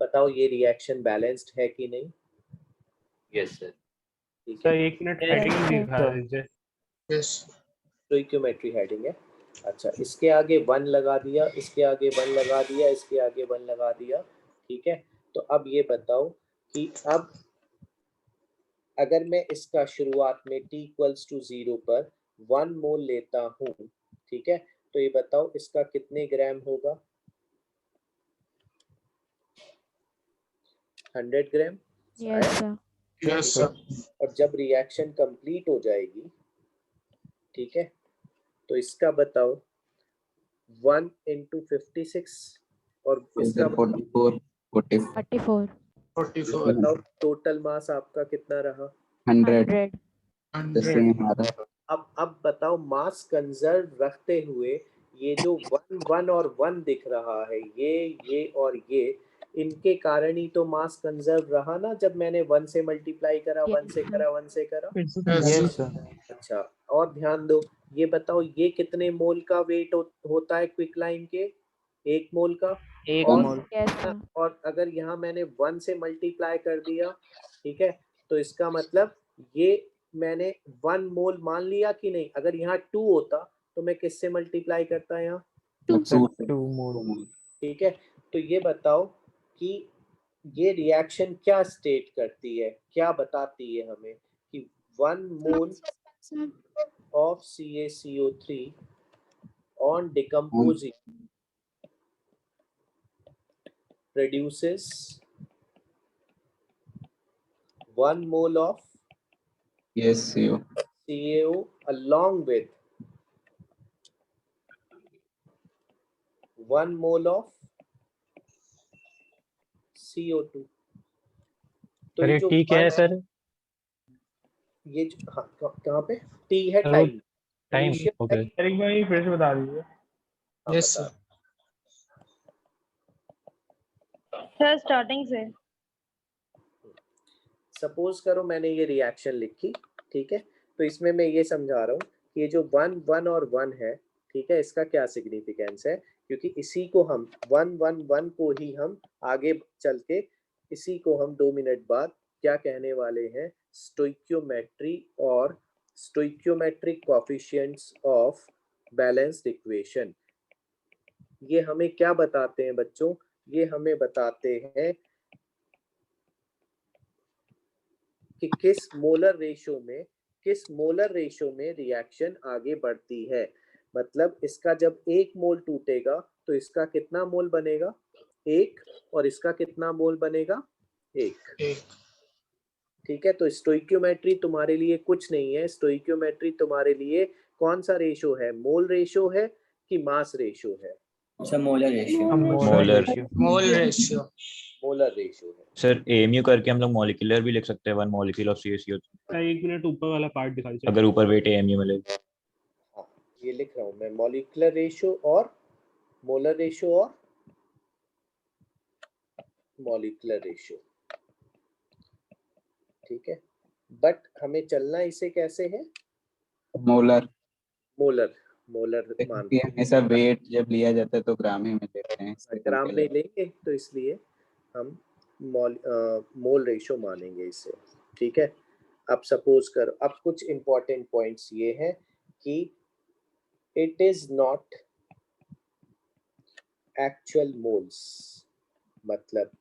Speaker 1: बताओ ये रिएक्शन बैलेंस्ड है कि नहीं?
Speaker 7: Yes sir.
Speaker 1: ठीक
Speaker 13: सर
Speaker 1: है,
Speaker 13: 1 मिनट हेडिंग दिखा दीजिए।
Speaker 2: यस
Speaker 1: स्टोइकियोमेट्री हेडिंग है। अच्छा, इसके आगे 1 लगा दिया, इसके आगे 1 लगा दिया, इसके आगे 1 लगा दिया, ठीक है? तो अब ये बताओ कि अब अगर मैं इसका शुरुआत में t = 0 पर 1 मोल लेता हूँ, ठीक है? तो ये बताओ इसका कितने ग्राम होगा? 100 ग्राम।
Speaker 6: Yes, sir.
Speaker 2: Yes sir.
Speaker 1: और जब रिएक्शन कंप्लीट हो जाएगी, ठीक है, तो इसका बताओ 1 × 56 और इसका
Speaker 11: 44
Speaker 6: 44.
Speaker 2: 44
Speaker 1: बताओ टोटल मास आपका कितना रहा?
Speaker 11: 100
Speaker 6: 100.
Speaker 1: अब बताओ मास कंजर्व रखते हुए ये जो 1 1 और 1 दिख रहा है, ये और ये, इनके कारण ही तो मास कंजर्व रहा ना, जब मैंने 1 से मल्टीप्लाई करा, 1 से करा, 1 से करा।
Speaker 12: Yes sir.
Speaker 1: अच्छा, और ध्यान दो, ये बताओ ये कितने मोल का वेट होता है क्विकलाइम के? 1 मोल का।
Speaker 5: 1
Speaker 1: और
Speaker 5: मोल।
Speaker 6: Yes, sir.
Speaker 1: और अगर यहाँ मैंने 1 से मल्टीप्लाई कर दिया, ठीक है, तो इसका मतलब ये मैंने 1 मोल मान लिया कि नहीं? अगर यहाँ 2 होता तो मैं किससे मल्टीप्लाई करता यहाँ?
Speaker 12: 2 मोल।
Speaker 1: ठीक है, तो ये बताओ कि ये रिएक्शन क्या स्टेट करती है, क्या बताती है हमें कि 1 मोल of CaCO3 on decomposing produces 1 mole of CaO along with 1 mole of CO2। तो
Speaker 13: अरे
Speaker 1: ये जो
Speaker 13: ठीक है सर,
Speaker 1: ये जो हाँ, कहाँ पे T है?
Speaker 13: वो
Speaker 1: टाइम।
Speaker 13: Time okay.
Speaker 4: एक बार फिर से बता दीजिए।
Speaker 2: Yes sir.
Speaker 9: सर स्टार्टिंग से।
Speaker 1: सपोज करो मैंने ये रिएक्शन लिखी, ठीक है, तो इसमें मैं ये समझा रहा हूँ कि ये जो 1 1 और 1 है, ठीक है, इसका क्या सिग्निफिकेंस है, क्योंकि इसी को हम 1 1 1 को ही हम आगे चल के इसी को हम 2 मिनट बाद क्या कहने वाले हैं? स्टोइकियोमेट्री और stoichiometric coefficients of balanced equation. ये हमें क्या बताते हैं बच्चों? ये हमें बताते हैं कि किस मोलर रेशो में रिएक्शन आगे बढ़ती है। मतलब इसका जब 1 मोल टूटेगा तो इसका कितना मोल बनेगा? 1। और इसका कितना मोल बनेगा? 1। ठीक है, तो स्टोइकियोमेट्री तुम्हारे लिए कुछ नहीं है। स्टोइकियोमेट्री तुम्हारे लिए कौन सा रेशो है? मोल रेशो है कि मास रेशो है?
Speaker 3: Molar ratio.
Speaker 1: मोलर रेशियो है।
Speaker 14: सर एमयू करके हम लोग मॉलिक्यूलर भी लिख सकते हैं, 1 मॉलिक्यूल ऑफ CaCO3।
Speaker 13: 1 मिनट ऊपर वाला पार्ट दिखा दीजिए
Speaker 14: अगर ऊपर वेट एमयू में ले।
Speaker 1: हाँ, ये लिख रहा हूँ मैं, मॉलिक्यूलर रेशियो और मोलर रेशियो और मॉलिक्यूलर रेशियो, ठीक है। बट हमें चलना इसे कैसे है,
Speaker 6: मोलर,
Speaker 1: मोलर, मोलर मान,
Speaker 6: क्योंकि हमेशा वेट जब लिया जाता है तो ग्राम ही में लेते हैं, इससे
Speaker 1: ग्राम
Speaker 6: करके
Speaker 1: में लेंगे तो इसलिए हम मोल रेशियो मानेंगे इसे, ठीक है। अब सपोज करो, अब कुछ इंपॉर्टेंट पॉइंट्स ये हैं कि it is not actual moles, मतलब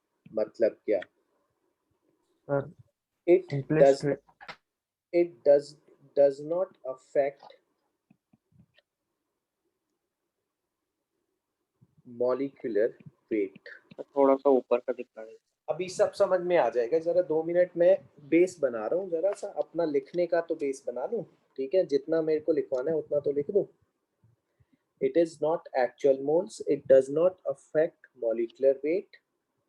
Speaker 1: क्या,
Speaker 12: sir
Speaker 1: it does not affect molecular weight।
Speaker 11: थोड़ा सा ऊपर का दिखा रहा है।
Speaker 1: अभी सब समझ में आ जाएगा, जरा 2 मिनट में बेस बना रहा हूँ, जरा सा अपना लिखने का तो बेस बना लूं, ठीक है। जितना मेरे को लिखवाना है उतना तो लिख दूं। It is not actual moles, it does not affect molecular weight,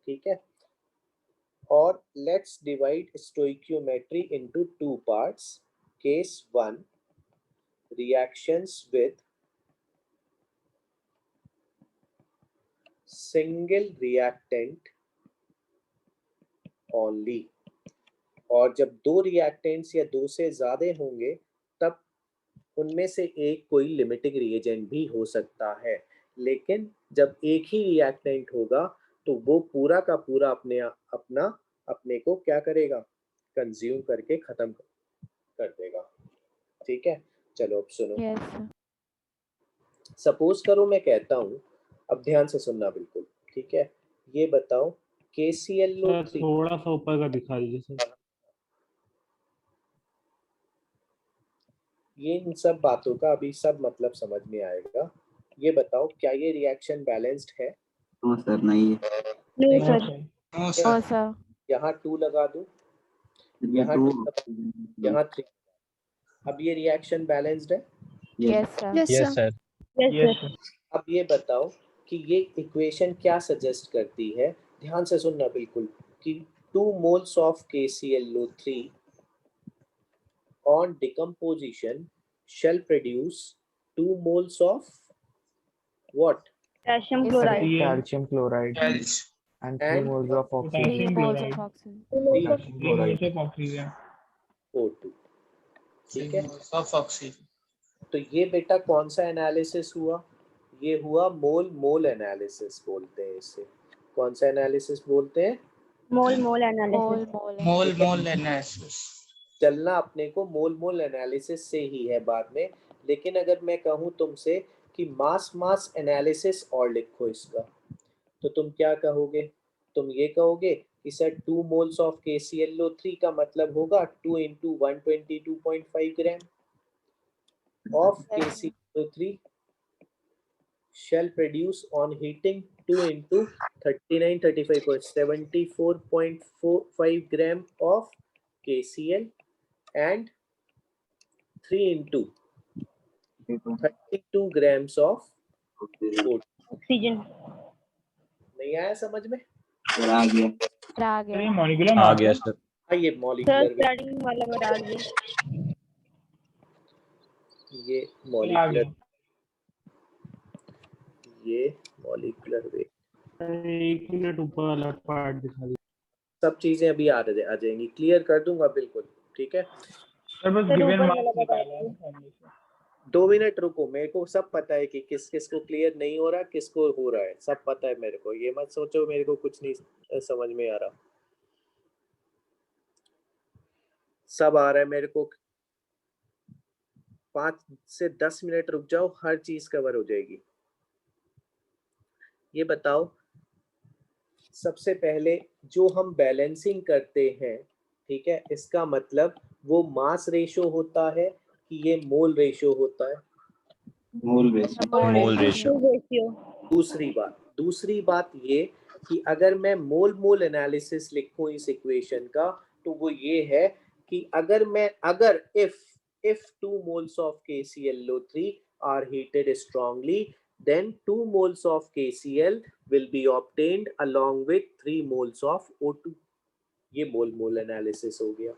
Speaker 1: ठीक है। और let's divide stoichiometry into 2 parts. Case 1, reactions with single reactant only। और जब 2 रिएक्टेंट्स या 2 से ज्यादा होंगे तब उनमें से एक कोई लिमिटिंग रिएजेंट भी हो सकता है, लेकिन जब एक ही रिएक्टेंट होगा तो वो पूरा का पूरा अपने को क्या करेगा, कंज्यूम करके खत्म कर देगा, ठीक है। चलो अब सुनो। सपोज करो मैं कहता हूँ, अब ध्यान से सुनना बिल्कुल, ठीक है। ये बताओ KClO3,
Speaker 13: थोड़ा सा ऊपर का दिखा दीजिए सर।
Speaker 1: ये इन सब बातों का अभी सब मतलब समझ में आएगा। ये बताओ क्या ये रिएक्शन बैलेंस्ड है?
Speaker 6: नो सर, नहीं है।
Speaker 10: नहीं सर।
Speaker 2: No sir.
Speaker 1: यहाँ 2 लगा दूं, यहाँ 2, यहाँ 3। अब ये रिएक्शन बैलेंस्ड है?
Speaker 6: Yes
Speaker 2: sir.
Speaker 14: Yes sir.
Speaker 10: Yes sir.
Speaker 1: अब ये बताओ कि ये इक्वेशन क्या सजेस्ट करती है, ध्यान से सुनना बिल्कुल, कि 2 moles of KClO3 on decomposition shall produce 2 moles of what?
Speaker 10: Calcium chloride.
Speaker 12: Calcium chloride and 3 moles of oxygen.
Speaker 10: 3 moles of
Speaker 4: oxygen.
Speaker 1: O2, ठीक है।
Speaker 2: Of oxygen.
Speaker 1: तो ये बेटा कौन सा एनालिसिस हुआ? ये हुआ मोल एनालिसिस बोलते हैं इसे। कौन सा एनालिसिस बोलते हैं?
Speaker 10: मोल एनालिसिस।
Speaker 2: मोल एनालिसिस।
Speaker 1: चलना अपने को मोल एनालिसिस से ही है बाद में, लेकिन अगर मैं कहूँ तुमसे कि मास एनालिसिस और लिखो इसका, तो तुम क्या कहोगे? तुम ये कहोगे कि सर 2 moles of KClO3 का मतलब होगा 2 into 122.5 gram of KClO3 shall produce on heating 2 into 74.45 gram of KCl and 3 into 32 grams of
Speaker 10: oxygen.
Speaker 1: नहीं आया समझ में?
Speaker 6: आ गया।
Speaker 4: ये मॉलिक्यूलर
Speaker 14: आ गया सर।
Speaker 1: ये
Speaker 10: सर
Speaker 1: मॉलिक्यूलर
Speaker 10: स्टार्टिंग वाला बता दीजिए।
Speaker 1: ये मॉलिक्यूलर वेट।
Speaker 13: 1 मिनट ऊपर वाला पार्ट दिखा दीजिए।
Speaker 1: सब चीजें अभी आ जाएंगी, क्लियर कर दूंगा बिल्कुल, ठीक है।
Speaker 4: सर बस गिवन मार्क्स निकाला है।
Speaker 1: 2 मिनट रुको, मेरे को सब पता है कि किस किस को क्लियर नहीं हो रहा, किसको हो रहा है, सब पता है मेरे को। ये मत सोचो मेरे को कुछ नहीं समझ में आ रहा, सब आ रहा है मेरे को। 5 से 10 मिनट रुक जाओ, हर चीज कवर हो जाएगी। ये बताओ सबसे पहले जो हम बैलेंसिंग करते हैं, ठीक है, इसका मतलब वो मास रेशो होता है कि ये मोल रेशो होता है?
Speaker 6: Mole ratio.
Speaker 1: दूसरी बात ये कि अगर मैं मोल एनालिसिस लिखूं इस इक्वेशन का, तो वो ये है कि अगर if 2 moles of KClO3 are heated strongly, then 2 moles of KCl will be obtained along with 3 moles of O2। ये मोल एनालिसिस हो गया।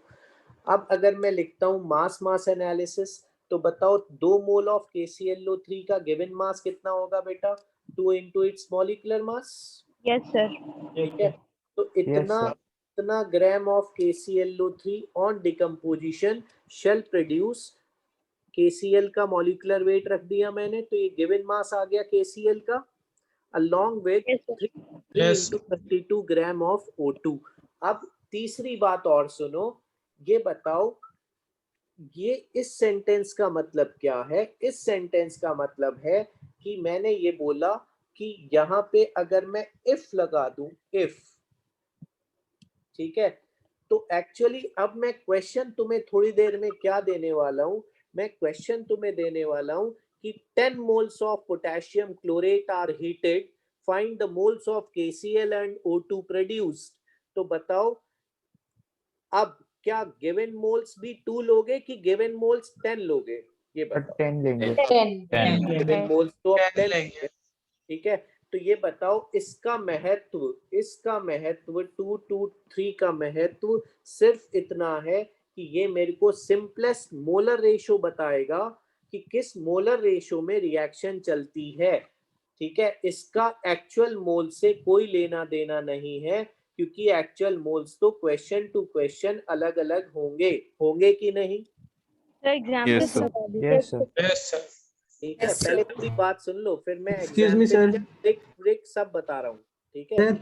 Speaker 1: अब अगर मैं लिखता हूँ मास एनालिसिस, तो बताओ 2 मोल ऑफ KClO3 का गिवन मास कितना होगा बेटा? 2 into its molecular mass।
Speaker 10: Yes sir.
Speaker 1: ठीक है, तो इतना gram of KClO3 on decomposition shall produce, KCl का मॉलिक्यूलर वेट रख दिया मैंने, तो ये गिवन मास आ गया KCl का, along with 3 into 32 gram of O2। अब तीसरी बात और सुनो, ये बताओ ये इस सेंटेंस का मतलब क्या है। इस सेंटेंस का मतलब है कि मैंने ये बोला कि यहाँ पे अगर मैं इफ लगा दूं, इफ, ठीक है, तो एक्चुअली अब मैं क्वेश्चन तुम्हें थोड़ी देर में क्या देने वाला हूं, मैं क्वेश्चन तुम्हें देने वाला हूं कि 10 moles of potassium chlorate are heated, find the moles of KCl and O2 produced। तो बताओ अब क्या गिवन मोल्स भी 2 लोगे कि गिवन मोल्स 10 लोगे, ये बताओ।
Speaker 12: 10 लेंगे।
Speaker 1: गिवन मोल्स तो अब 10 लेंगे, ठीक है। तो ये बताओ इसका महत्व 2 to 3 का महत्व सिर्फ इतना है कि ये मेरे को सिंपलेस्ट मोलर रेशो बताएगा कि किस मोलर रेशो में रिएक्शन चलती है, ठीक है। इसका एक्चुअल मोल से कोई लेना देना नहीं है, क्योंकि एक्चुअल मोल्स तो क्वेश्चन टू क्वेश्चन अलग अलग होंगे कि नहीं।
Speaker 9: Yes, sir.
Speaker 12: Yes, sir.
Speaker 1: ठीक है, पहले पूरी बात सुन लो, फिर मैं एग्जाम्पल ब्रेक सब बता रहा हूँ, ठीक है।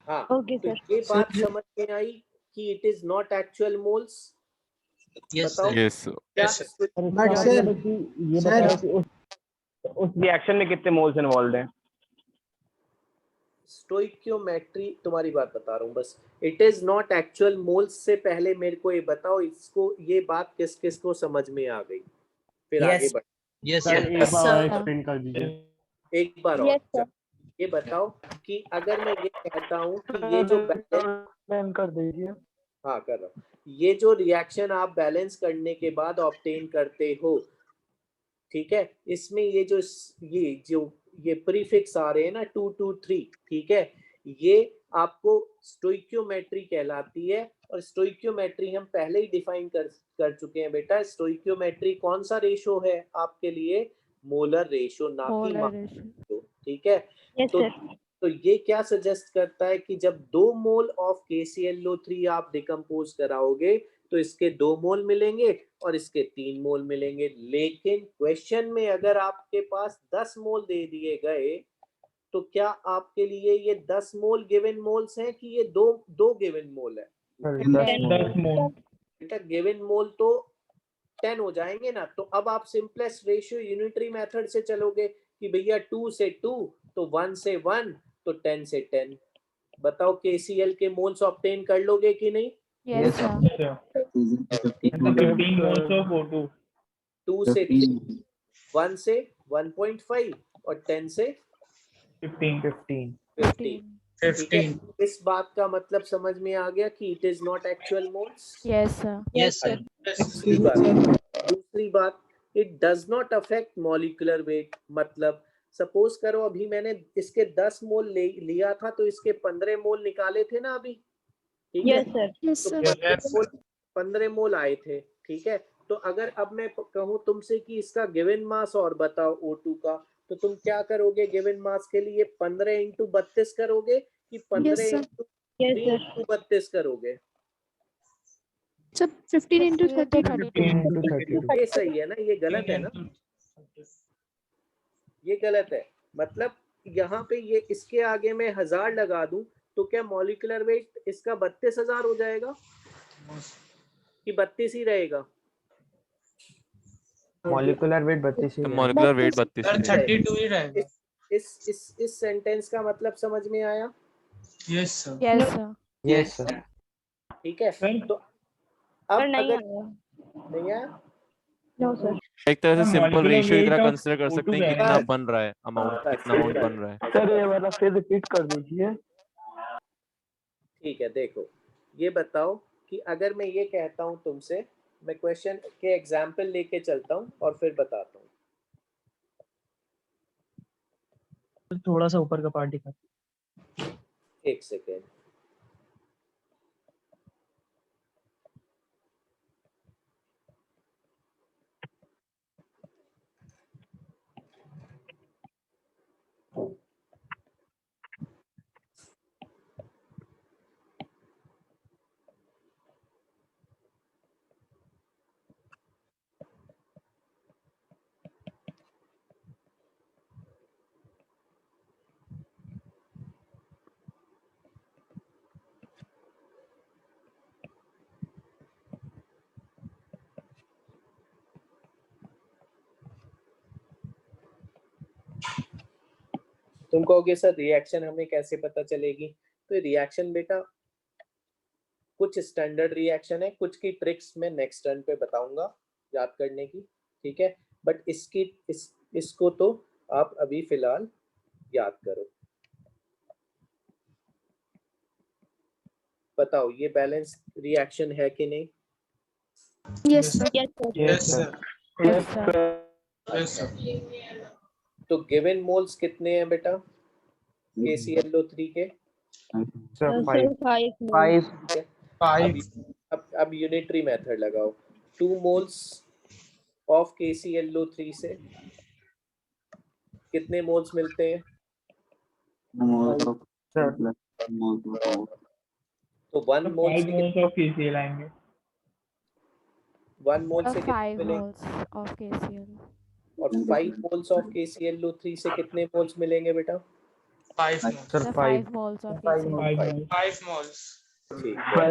Speaker 1: हाँ, तो ये बात समझ में आई कि it is not actual moles. बताओ
Speaker 4: बट सर ये बताओ कि उस रिएक्शन में कितने मोल्स इन्वॉल्व हैं।
Speaker 1: स्टोइकियोमेट्री, तुम्हारी बात बता रहा हूँ बस। It is not actual moles से पहले मेरे को ये बताओ, इसको ये बात किस किस को समझ में आ गई, फिर आगे बढ़।
Speaker 13: एक बार और एक्सप्लेन कर दीजिए।
Speaker 1: एक बार और ये बताओ कि अगर मैं ये कहता हूँ कि ये जो बैलेंस
Speaker 4: कर दीजिए।
Speaker 1: हाँ कर रहा हूँ, ये जो रिएक्शन आप बैलेंस करने के बाद ऑब्टेन करते हो, ठीक है, इसमें ये प्रीफिक्स आ रहे हैं ना 2 to 3, ठीक है, ये आपको स्टोइकियोमेट्री कहलाती है। और स्टोइकियोमेट्री हम पहले ही डिफाइन कर चुके हैं बेटा। स्टोइकियोमेट्री कौन सा रेशो है आपके लिए? मोलर रेशो, ना कि मास रेशो, ठीक है। तो ये क्या सजेस्ट करता है कि जब 2 मोल ऑफ KClO3 आप डिकम्पोज कराओगे तो इसके 2 मोल मिलेंगे और इसके 3 मोल मिलेंगे। लेकिन क्वेश्चन में अगर आपके पास 10 मोल दे दिए गए तो क्या आपके लिए ये 10 मोल गिवन मोल्स हैं कि ये दो गिवन मोल है?
Speaker 4: 10 मोल।
Speaker 1: बेटा गिवन मोल तो 10 हो जाएंगे ना। तो अब आप सिंपलेस्ट रेशियो यूनिटरी मेथड से चलोगे कि भैया 2 से 2 तो 1 से 1 तो 10 से 10। बताओ KCl के मोल्स ऑब्टेन कर लोगे कि नहीं?
Speaker 9: Yes, sir.
Speaker 4: 15 moles of O2।
Speaker 1: 2 से 3, 1 से 1.5 और 10 से
Speaker 4: 15।
Speaker 1: ठीक है। इस बात का मतलब समझ में आ गया कि it is not actual moles.
Speaker 9: Yes, sir.
Speaker 2: Yes, sir.
Speaker 1: दूसरी बात, it does not affect molecular weight. मतलब सपोज करो अभी मैंने इसके 10 मोल लिया था तो इसके 15 मोल निकाले थे ना अभी, ठीक है।
Speaker 9: Yes, sir.
Speaker 1: तो 15 मोल आए थे, ठीक है। तो अगर अब मैं कहूँ तुमसे कि इसका गिवन मास और बताओ O2 का, तो तुम क्या करोगे? गिवन मास के लिए 15 इंटू 32 करोगे कि 15 इंटू 32 करोगे?
Speaker 9: 15 into 32.
Speaker 1: ये सही है ना? ये गलत है ना? ये गलत है। मतलब यहाँ पे ये इसके आगे मैं 1000 लगा दूं तो क्या मॉलिक्यूलर वेट इसका 32,000 हो जाएगा कि 32 ही रहेगा?
Speaker 12: मॉलिक्यूलर वेट 32 ही
Speaker 8: मॉलिक्यूलर वेट 32
Speaker 2: 32 ही रहेगा।
Speaker 1: इस सेंटेंस का मतलब समझ में आया?
Speaker 2: Yes sir.
Speaker 9: Yes, sir.
Speaker 12: Yes sir.
Speaker 1: ठीक है। तो अब अगर नहीं आया,
Speaker 9: No, sir.
Speaker 8: एक तरह से सिंपल
Speaker 4: molecular
Speaker 8: रेशियो की तरह
Speaker 4: weight of
Speaker 8: कंसीडर कर
Speaker 4: O2
Speaker 8: सकते हैं कि
Speaker 4: का
Speaker 8: कितना
Speaker 4: है।
Speaker 8: बन रहा है अमाउंट, कितना अमाउंट बन रहा है।
Speaker 4: सर ये वाला फिर रिपीट कर दीजिए।
Speaker 1: ठीक है। देखो ये बताओ कि अगर मैं ये कहता हूं तुमसे, मैं क्वेश्चन के एग्जाम्पल लेके चलता हूं और फिर बताता हूं।
Speaker 5: थोड़ा सा ऊपर का पार्ट दिखा।
Speaker 1: एक सेकेंड। तुम कहोगे सर रिएक्शन हमें कैसे पता चलेगी? तो रिएक्शन बेटा कुछ स्टैंडर्ड रिएक्शन है, कुछ की ट्रिक्स मैं नेक्स्ट टर्न पे बताऊंगा याद करने की, ठीक है? बट इसको तो आप अभी फिलहाल याद करो। बताओ ये बैलेंस रिएक्शन है कि नहीं?
Speaker 9: Yes, sir.
Speaker 12: Yes, sir.
Speaker 9: Yes, sir.
Speaker 2: Yes, sir.
Speaker 1: तो गिवन मोल्स कितने हैं बेटा KClO3 के?
Speaker 12: Sir,
Speaker 11: फाइव
Speaker 1: ठीक है,
Speaker 2: Five.
Speaker 1: अब यूनिटरी मेथड लगाओ। 2 मोल्स ऑफ KClO3 से कितने मोल्स मिलते हैं?
Speaker 12: Sir.
Speaker 1: तो 1 मोल से
Speaker 13: KCl आएंगे
Speaker 1: 1 मोल से कितने
Speaker 9: 5
Speaker 1: मिलेंगे?
Speaker 9: moles of KCl.
Speaker 1: और 5 मोल्स ऑफ KClO3 से कितने मोल्स मिलेंगे बेटा?
Speaker 2: 5 moles.
Speaker 12: Sir,
Speaker 9: The
Speaker 12: 5.
Speaker 9: 5 moles of KCl.
Speaker 2: 5 moles.
Speaker 1: ठीक है,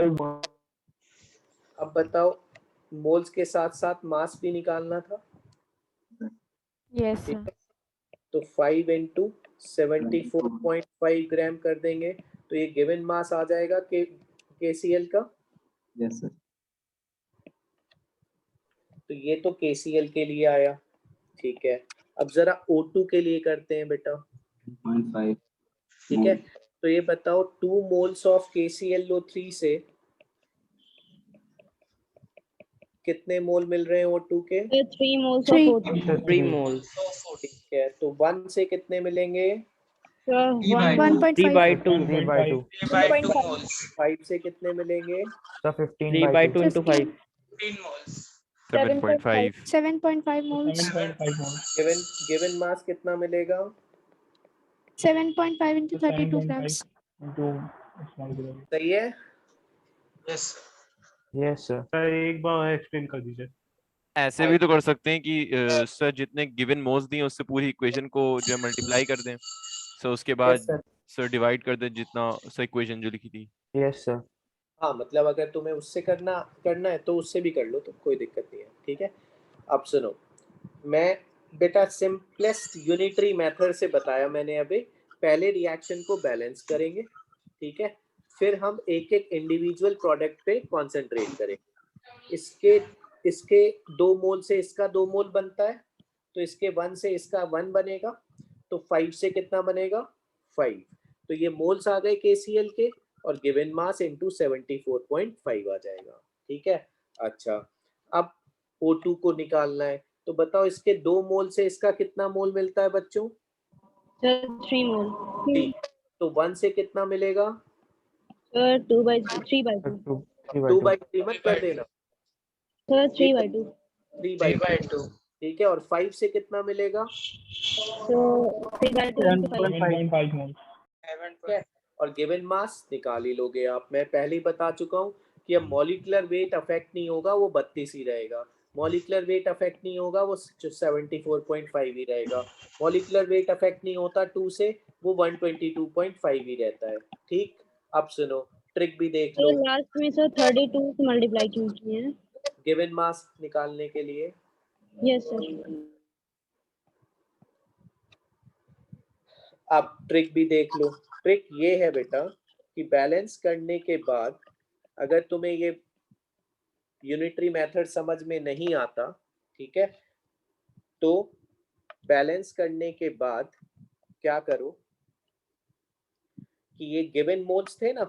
Speaker 1: अब बताओ मोल्स के साथ साथ मास भी निकालना था।
Speaker 9: Yes,
Speaker 1: ठीक
Speaker 9: sir.
Speaker 1: है, तो 5 into 74.5 ग्राम कर देंगे तो ये गिवन मास आ जाएगा KCl का।
Speaker 6: Yes sir.
Speaker 1: तो ये तो KCl के लिए आया, ठीक है। अब जरा O2 के लिए करते हैं बेटा,
Speaker 6: 0.5।
Speaker 1: ठीक है। तो ये बताओ 2 मोल्स ऑफ KClO3 से कितने मोल मिल रहे हैं O2 के?
Speaker 9: 3 moles
Speaker 11: Three.
Speaker 9: of O2.
Speaker 11: 3 moles
Speaker 1: ठीक है, तो 1 से कितने मिलेंगे?
Speaker 9: 1.5.
Speaker 11: 3 by 2
Speaker 12: 3 by 2.
Speaker 2: 3 by 2 moles.
Speaker 1: 5 से कितने मिलेंगे?
Speaker 12: Sir, 15
Speaker 11: 3
Speaker 12: by
Speaker 11: by
Speaker 12: 2.
Speaker 11: 2 into 5
Speaker 2: 15 moles.
Speaker 8: 7.5।
Speaker 9: 7.5 moles.
Speaker 13: 7.5 moles
Speaker 1: given mass कितना मिलेगा?
Speaker 9: 7.5 into 32 grams.
Speaker 13: into small gram।
Speaker 1: सही है।
Speaker 2: Yes, sir.
Speaker 12: Yes, sir.
Speaker 13: Sir एक बार एक्सप्लेन कर दीजिए।
Speaker 8: ऐसे भी तो कर सकते हैं कि सर जितने गिवन मोल्स दिए उससे पूरी इक्वेशन को जो है मल्टीप्लाई कर दें, सर उसके बाद
Speaker 1: sir.
Speaker 8: सर डिवाइड कर दें जितना सर इक्वेशन जो लिखी थी।
Speaker 12: Yes, sir.
Speaker 1: हाँ, मतलब अगर तुम्हें उससे करना है तो उससे भी कर लो, तो कोई दिक्कत नहीं है, ठीक है। अब सुनो, मैं बेटा सिंपलेस्ट यूनिटरी मेथड से बताया मैंने अभी। पहले रिएक्शन को बैलेंस करेंगे, ठीक है, फिर हम एक एक इंडिविजुअल प्रोडक्ट पे कंसंट्रेट करेंगे। इसके 2 मोल से इसका 2 मोल बनता है, तो इसके 1 से इसका 1 बनेगा, तो 5 से कितना बनेगा? 5। तो ये मोल्स आ गए KCl के और गिवन मास इनटू 74.5 आ जाएगा, ठीक है। अच्छा, अब O2 को निकालना है, तो बताओ इसके 2 मोल से इसका कितना मोल मिलता है बच्चों?
Speaker 9: 3 moles.
Speaker 1: तो 1 से कितना मिलेगा?
Speaker 9: 2 by 3 by 2.
Speaker 1: 2 by 3 मत कर देना,
Speaker 9: 3 by 2.
Speaker 1: 3 by 2, ठीक है। और 5 से कितना मिलेगा?
Speaker 9: So 3 by 2 into 5.
Speaker 13: 7.5 moles
Speaker 1: ठीक है, और गिवन मास निकाल ही लोगे आप। मैं पहले ही बता चुका हूँ कि अब मॉलिक्यूलर वेट अफेक्ट नहीं होगा, वो 32 ही रहेगा। मॉलिक्यूलर वेट अफेक्ट नहीं होगा, वो 74.5 ही रहेगा। मॉलिक्यूलर वेट अफेक्ट नहीं होता 2 से, वो 122.5 ही रहता है, ठीक। अब सुनो, ट्रिक भी देख लो।
Speaker 9: लास्ट में सर 32 से मल्टीप्लाई क्यों किए हैं?
Speaker 1: गिवन मास निकालने के लिए।
Speaker 9: Yes sir.
Speaker 1: अब ट्रिक भी देख लो। ट्रिक ये है बेटा कि बैलेंस करने के बाद अगर तुम्हें ये यूनिटरी मेथड समझ में नहीं आता, ठीक है, तो बैलेंस करने के बाद क्या करो कि ये गिवन मोल्स थे ना,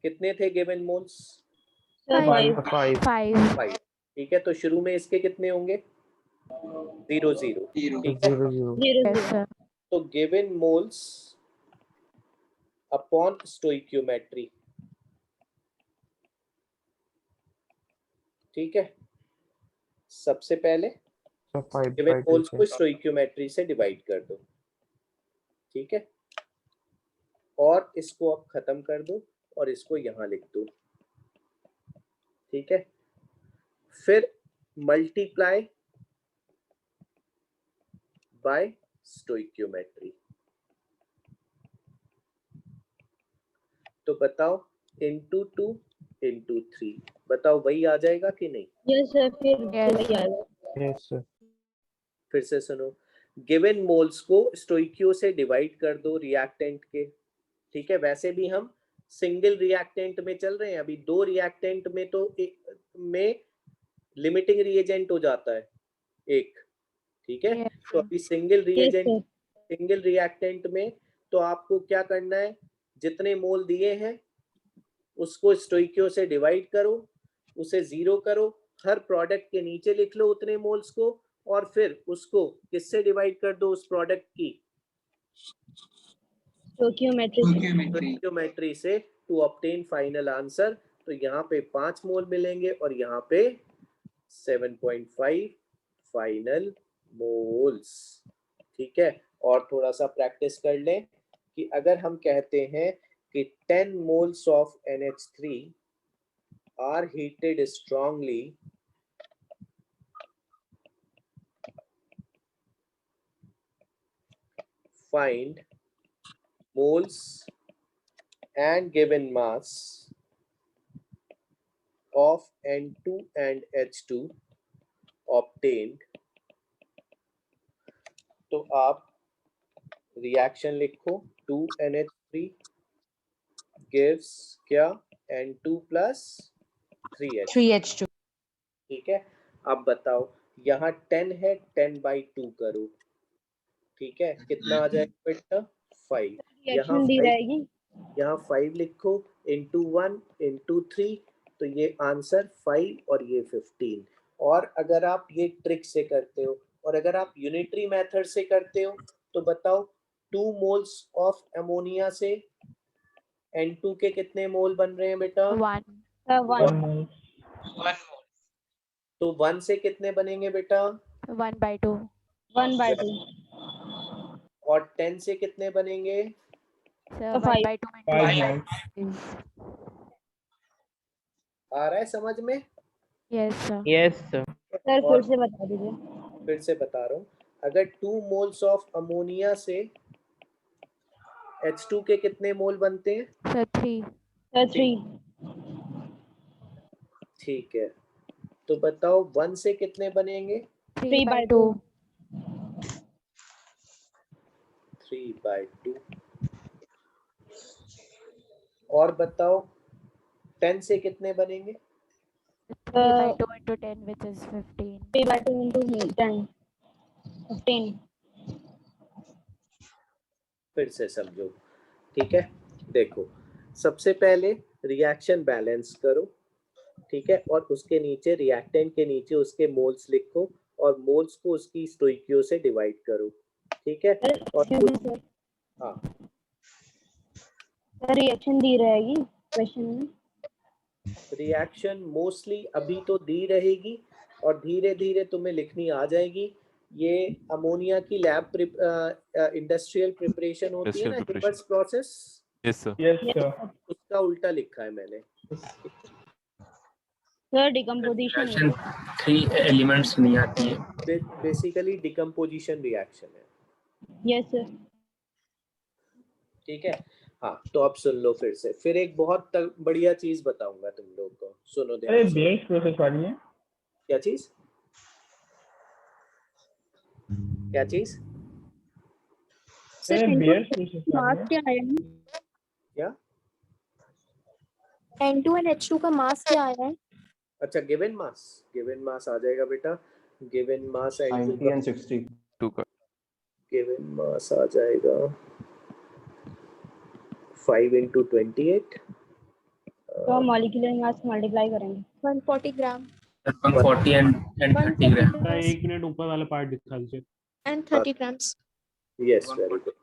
Speaker 1: कितने थे गिवन मोल्स?
Speaker 9: 5.
Speaker 1: ठीक है, तो शुरू में इसके कितने होंगे? 0 0, ठीक है।
Speaker 12: 0
Speaker 9: Yes sir.
Speaker 1: तो गिवन मोल्स अपॉन स्टोइकियोमेट्री, ठीक है। सबसे पहले गिवन मोल्स को स्टोइकियोमेट्री से डिवाइड कर दो, ठीक है, और इसको अब खत्म कर दो और इसको यहां लिख दो, ठीक है। फिर मल्टीप्लाई बाय स्टोइकियोमेट्री। तो बताओ इनटू 2 इनटू 3, बताओ वही आ जाएगा कि नहीं?
Speaker 9: यस सर, फिर वही आएगा।
Speaker 12: Yes, sir.
Speaker 1: फिर से सुनो, गिवन मोल्स को स्टोइकियो से डिवाइड कर दो रिएक्टेंट के, ठीक है। वैसे भी हम सिंगल रिएक्टेंट में चल रहे हैं, अभी 2 रिएक्टेंट में तो में लिमिटिंग रिएजेंट हो जाता है एक, ठीक है। तो अभी सिंगल रिएक्टेंट में तो आपको क्या करना है, जितने मोल दिए हैं उसको स्टोइकियो से डिवाइड करो, उसे 0 करो, हर प्रोडक्ट के नीचे लिख लो उतने मोल्स को, और फिर उसको किससे डिवाइड कर दो उस प्रोडक्ट की, स्टोइकियोमेट्री से, टू ऑब्टेन फाइनल आंसर। तो यहाँ पे 5 मोल मिलेंगे और यहाँ पे 7.5 फाइनल मोल्स, ठीक है। और थोड़ा सा प्रैक्टिस कर लें कि अगर हम कहते हैं कि 10 moles of NH3 are heated strongly, find moles and given mass of N2 and H2 obtained। तो आप रिएक्शन लिखो, 2NH3 gives क्या, N2 plus 3H2, ठीक है। अब बताओ यहाँ 10 है, 10/2 करो, ठीक है, कितना आ जाएगा बेटा, 5। यहाँ 5 लिखो, into 1 into 3, तो ये आंसर 5 और ये 15। और अगर आप ये ट्रिक से करते हो और अगर आप यूनिटरी मेथड से करते हो तो बताओ 2 moles ऑफ अमोनिया से N2 के कितने मोल बन रहे हैं बेटा, 1 तो 1 से कितने बनेंगे बेटा,
Speaker 9: 1/2
Speaker 1: और 10 से कितने बनेंगे,
Speaker 9: 5
Speaker 1: आ रहा है समझ में?
Speaker 9: Yes sir.
Speaker 1: सर
Speaker 9: फिर से बता दीजिए।
Speaker 1: फिर से बता रहा हूँ, अगर 2 moles ऑफ अमोनिया से H2 के कितने मोल बनते हैं,
Speaker 9: सर 3
Speaker 1: ठीक है। तो बताओ 1 से कितने बनेंगे,
Speaker 9: 3/2
Speaker 1: 3/2। और बताओ 10 से कितने बनेंगे,
Speaker 9: 3/2 into 10 which is 15 3/2 into 10 15।
Speaker 1: फिर से समझो, ठीक है। देखो सबसे पहले रिएक्शन बैलेंस करो, ठीक है, और उसके नीचे रिएक्टेंट के नीचे उसके मोल्स लिखो और मोल्स को उसकी स्टोइकियो से डिवाइड करो, ठीक है। और हाँ
Speaker 9: रिएक्शन दी रहेगी क्वेश्चन में,
Speaker 1: रिएक्शन मोस्टली अभी तो दी रहेगी और धीरे धीरे तुम्हें लिखनी आ जाएगी। ये अमोनिया की लैब इंडस्ट्रियल प्रिपरेशन होती है ना, रिवर्स प्रोसेस,
Speaker 8: यस सर,
Speaker 1: उसका उल्टा लिखा है मैंने।
Speaker 9: सर डिकम्पोजिशन
Speaker 11: 3 एलिमेंट्स नहीं आती है,
Speaker 1: बेसिकली डिकम्पोजिशन रिएक्शन है,
Speaker 9: यस सर,
Speaker 1: ठीक है। हाँ तो अब सुन लो फिर से, फिर एक बहुत बढ़िया चीज बताऊंगा तुम लोग को, सुनो ध्यान से।
Speaker 13: बेयर्स प्रोसेस वाली है,
Speaker 1: क्या चीज, क्या चीज,
Speaker 13: बेयर्स प्रोसेस वाली है,
Speaker 9: क्या है,
Speaker 1: क्या
Speaker 9: N2 and H2 का मास क्या आया है,
Speaker 1: अच्छा गिवन मास आ जाएगा बेटा, गिवन मास
Speaker 14: 90 and 62
Speaker 8: का
Speaker 1: गिवन मास आ जाएगा 5 into 28,
Speaker 9: तो मॉलिक्यूलर मास मल्टीप्लाई करेंगे 140 ग्राम
Speaker 11: 140 and 30 ग्राम।
Speaker 13: एक मिनट ऊपर वाला पार्ट दिखा दीजिए,
Speaker 9: and 30 grams।
Speaker 1: Yes very good.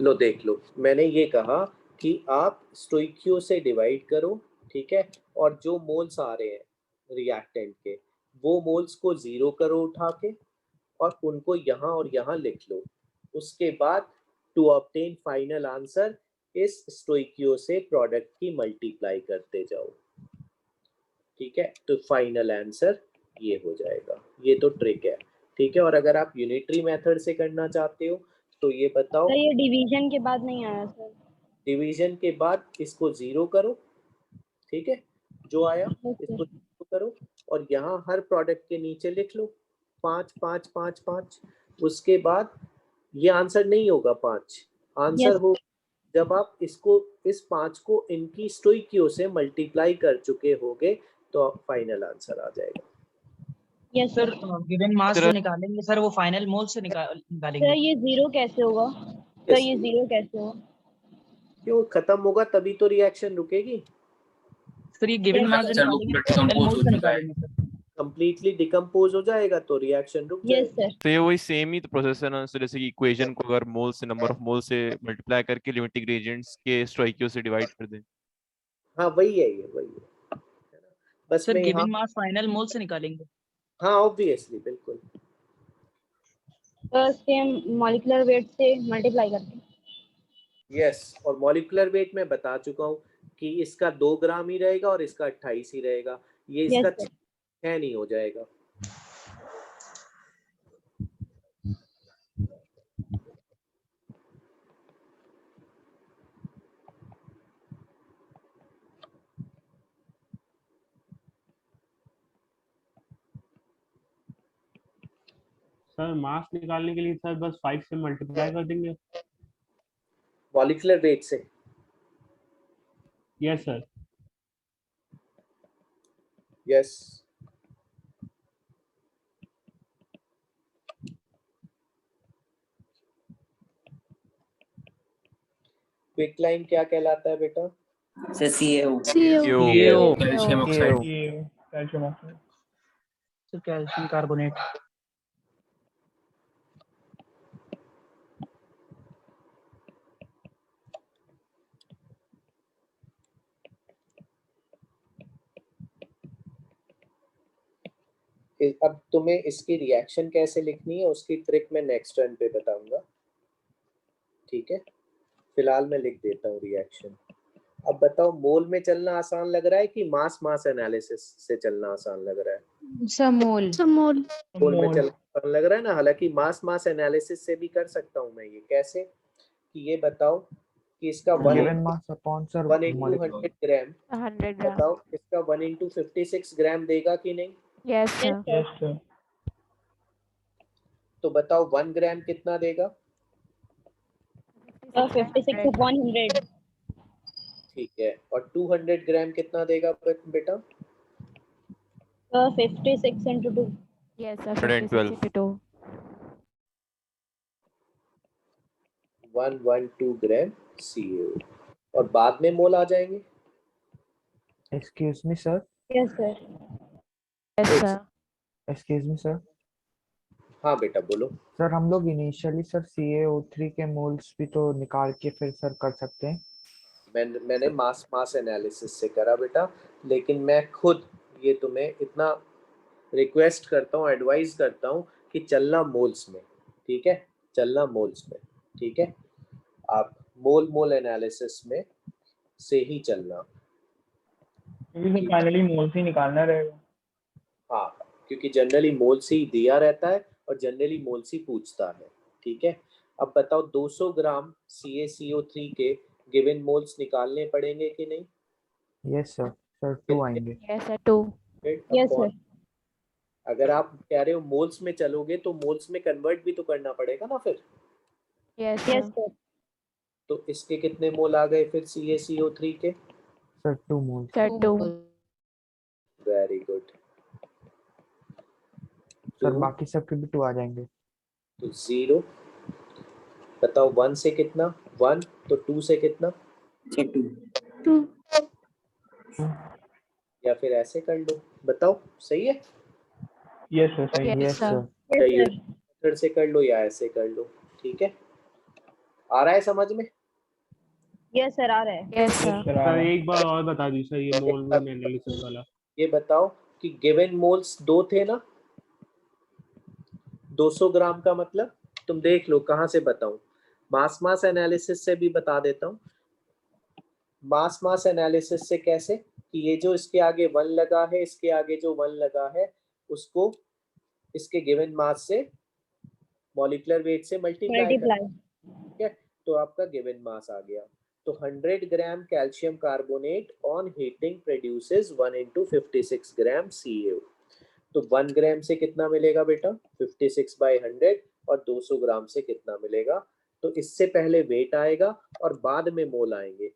Speaker 1: लो देख लो, मैंने ये कहा कि आप स्टोइकियो से डिवाइड करो, ठीक है, और जो मोल्स आ रहे हैं रिएक्टेंट के वो मोल्स को 0 करो उठा के और उनको यहाँ और यहाँ लिख लो। उसके बाद टू ऑब्टेन फाइनल आंसर इस स्टोइकियो से प्रोडक्ट की मल्टीप्लाई करते जाओ, ठीक है, तो फाइनल आंसर ये हो जाएगा। ये तो ट्रिक है, ठीक है। और अगर आप यूनिटरी मेथड से करना चाहते हो तो ये बताओ,
Speaker 9: ये डिवीजन के बाद नहीं आया सर,
Speaker 1: डिवीजन के बाद इसको 0 करो, ठीक है, जो आया इसको 0 करो और यहाँ हर प्रोडक्ट के नीचे लिख लो 5 5 5 5। उसके बाद ये आंसर नहीं होगा 5, आंसर हो जब आप इसको इस 5 को इनकी स्टोइकियो से मल्टीप्लाई कर चुके होगे तो फाइनल आंसर आ जाएगा।
Speaker 5: यस सर, गिवन मास जो निकालेंगे सर वो फाइनल मोल से निकालेंगे।
Speaker 9: सर ये जीरो कैसे होगा? सर ये जीरो कैसे होगा?
Speaker 1: क्यों खत्म होगा तभी तो रिएक्शन रुकेगी।
Speaker 5: सर ये गिवन मास जो निकालेंगे फाइनल मोल से निकालेंगे सर।
Speaker 1: कंप्लीटली डिकम्पोज हो जाएगा तो रिएक्शन रुक जाएगा।
Speaker 8: तो ये वही सेम ही तो प्रोसेस है ना। So, जैसे कि इक्वेशन को अगर मोल से नंबर ऑफ मोल से मल्टीप्लाई करके लिमिटिंग रिएजेंट्स के स्टोइकियो से डिवाइड कर दें।
Speaker 1: हाँ वही है, ये वही है। बस
Speaker 5: सर
Speaker 1: मैं
Speaker 5: गिवन
Speaker 1: यहाँ
Speaker 5: मास फाइनल मोल से निकालेंगे।
Speaker 1: हाँ ऑब्वियसली बिल्कुल।
Speaker 9: सेम मॉलिक्यूलर वेट से मल्टीप्लाई करके।
Speaker 1: यस, और मॉलिक्यूलर वेट मैं बता चुका हूँ कि इसका 2 ग्राम ही रहेगा और इसका 28 ही रहेगा। ये इसका 6 नहीं हो जाएगा।
Speaker 13: सर मास निकालने के लिए सर बस 5 से मल्टीप्लाई कर देंगे।
Speaker 1: मॉलिक्यूलर वेट से?
Speaker 13: Yes sir.
Speaker 1: Yes. Quick line क्या कहलाता है बेटा?
Speaker 3: Sir CaO।
Speaker 5: Calcium oxide. Calcium oxide. Sir calcium carbonate.
Speaker 1: अब तुम्हें इसकी रिएक्शन कैसे लिखनी है उसकी ट्रिक मैं नेक्स्ट टर्न पे बताऊंगा, ठीक है? फिलहाल मैं लिख देता हूँ रिएक्शन। अब बताओ मोल में चलना आसान लग रहा है कि मास मास एनालिसिस से चलना आसान लग रहा है?
Speaker 9: समोल
Speaker 1: मोल में चलना आसान लग रहा है ना। हालांकि मास मास एनालिसिस से भी कर सकता हूँ मैं। ये कैसे कि ये बताओ कि इसका 1
Speaker 12: मास अपॉन सर
Speaker 1: 1 into 100 ग्राम,
Speaker 9: 100 ग्राम।
Speaker 1: बताओ इसका 1 into 56 ग्राम देगा कि नहीं?
Speaker 9: Yes sir.
Speaker 1: तो बताओ 1 ग्राम कितना देगा?
Speaker 9: 56 upon 100।
Speaker 1: ठीक है, और 200 ग्राम कितना देगा बेटा?
Speaker 9: 56 into 2। Yes sir, 56 into 2।
Speaker 1: 112 ग्राम CaO। और बाद में मोल आ जाएंगे।
Speaker 12: Excuse me sir.
Speaker 9: Yes sir. Yes sir.
Speaker 12: Excuse me sir.
Speaker 1: हाँ बेटा बोलो।
Speaker 12: सर हम लोग इनिशियली सर CaO3 के मोल्स भी तो निकाल के फिर सर कर सकते हैं।
Speaker 1: मैंने मास मास एनालिसिस से करा बेटा, लेकिन मैं खुद ये तुम्हें इतना रिक्वेस्ट करता हूँ, एडवाइस करता हूँ कि चलना मोल्स में, ठीक है? चलना मोल्स में, ठीक है? आप मोल एनालिसिस में से ही चलना।
Speaker 5: फाइनली मोल से निकालना रहेगा।
Speaker 1: हाँ, क्योंकि जनरली मोल से ही दिया रहता है और जनरली मोल से पूछता है, ठीक है? अब बताओ 200 ग्राम CaCO3 के गिवन मोल्स निकालने पड़ेंगे कि नहीं?
Speaker 12: Yes sir. सर 2 आएंगे।
Speaker 9: Yes sir 2। Yes sir.
Speaker 1: अगर आप कह रहे हो मोल्स में चलोगे तो मोल्स में कन्वर्ट भी तो करना पड़ेगा ना फिर।
Speaker 9: Yes sir.
Speaker 1: तो इसके कितने मोल आ गए फिर CaCO3 के?
Speaker 12: सर 2 मोल।
Speaker 9: सर 2।
Speaker 1: Very good.
Speaker 12: सर बाकी सबके भी 2 आ जाएंगे।
Speaker 1: तो 0। बताओ 1 से कितना? 1। तो 2 से कितना?
Speaker 9: 2।
Speaker 1: या फिर ऐसे कर लो, बताओ सही है?
Speaker 5: यस सर सही।
Speaker 12: Yes sir.
Speaker 1: मेथड से कर लो या ऐसे कर लो, ठीक है? आ रहा है समझ में?
Speaker 9: यस सर आ रहा है। Yes sir.
Speaker 13: सर एक बार और बता दीजिए सर ये मोल एनालिसिस वाला।
Speaker 1: ये बताओ कि गिवन मोल्स 2 थे ना, 200 ग्राम का मतलब तुम देख लो कहाँ से बताऊं। मास एनालिसिस से भी बता देता हूँ। मास एनालिसिस से कैसे कि ये जो इसके आगे 1 लगा है, इसके आगे जो 1 लगा है उसको इसके गिवन मास से मॉलिक्यूलर वेट से मल्टीप्लाई करना, ठीक है? तो आपका गिवन मास आ गया। तो 100 ग्राम calcium carbonate on heating produces 1 into 56 gram CaO। तो 1 ग्राम से कितना मिलेगा बेटा 56/100 और 200 ग्राम से कितना मिलेगा। तो इससे पहले वेट आएगा और बाद में मोल आएंगे।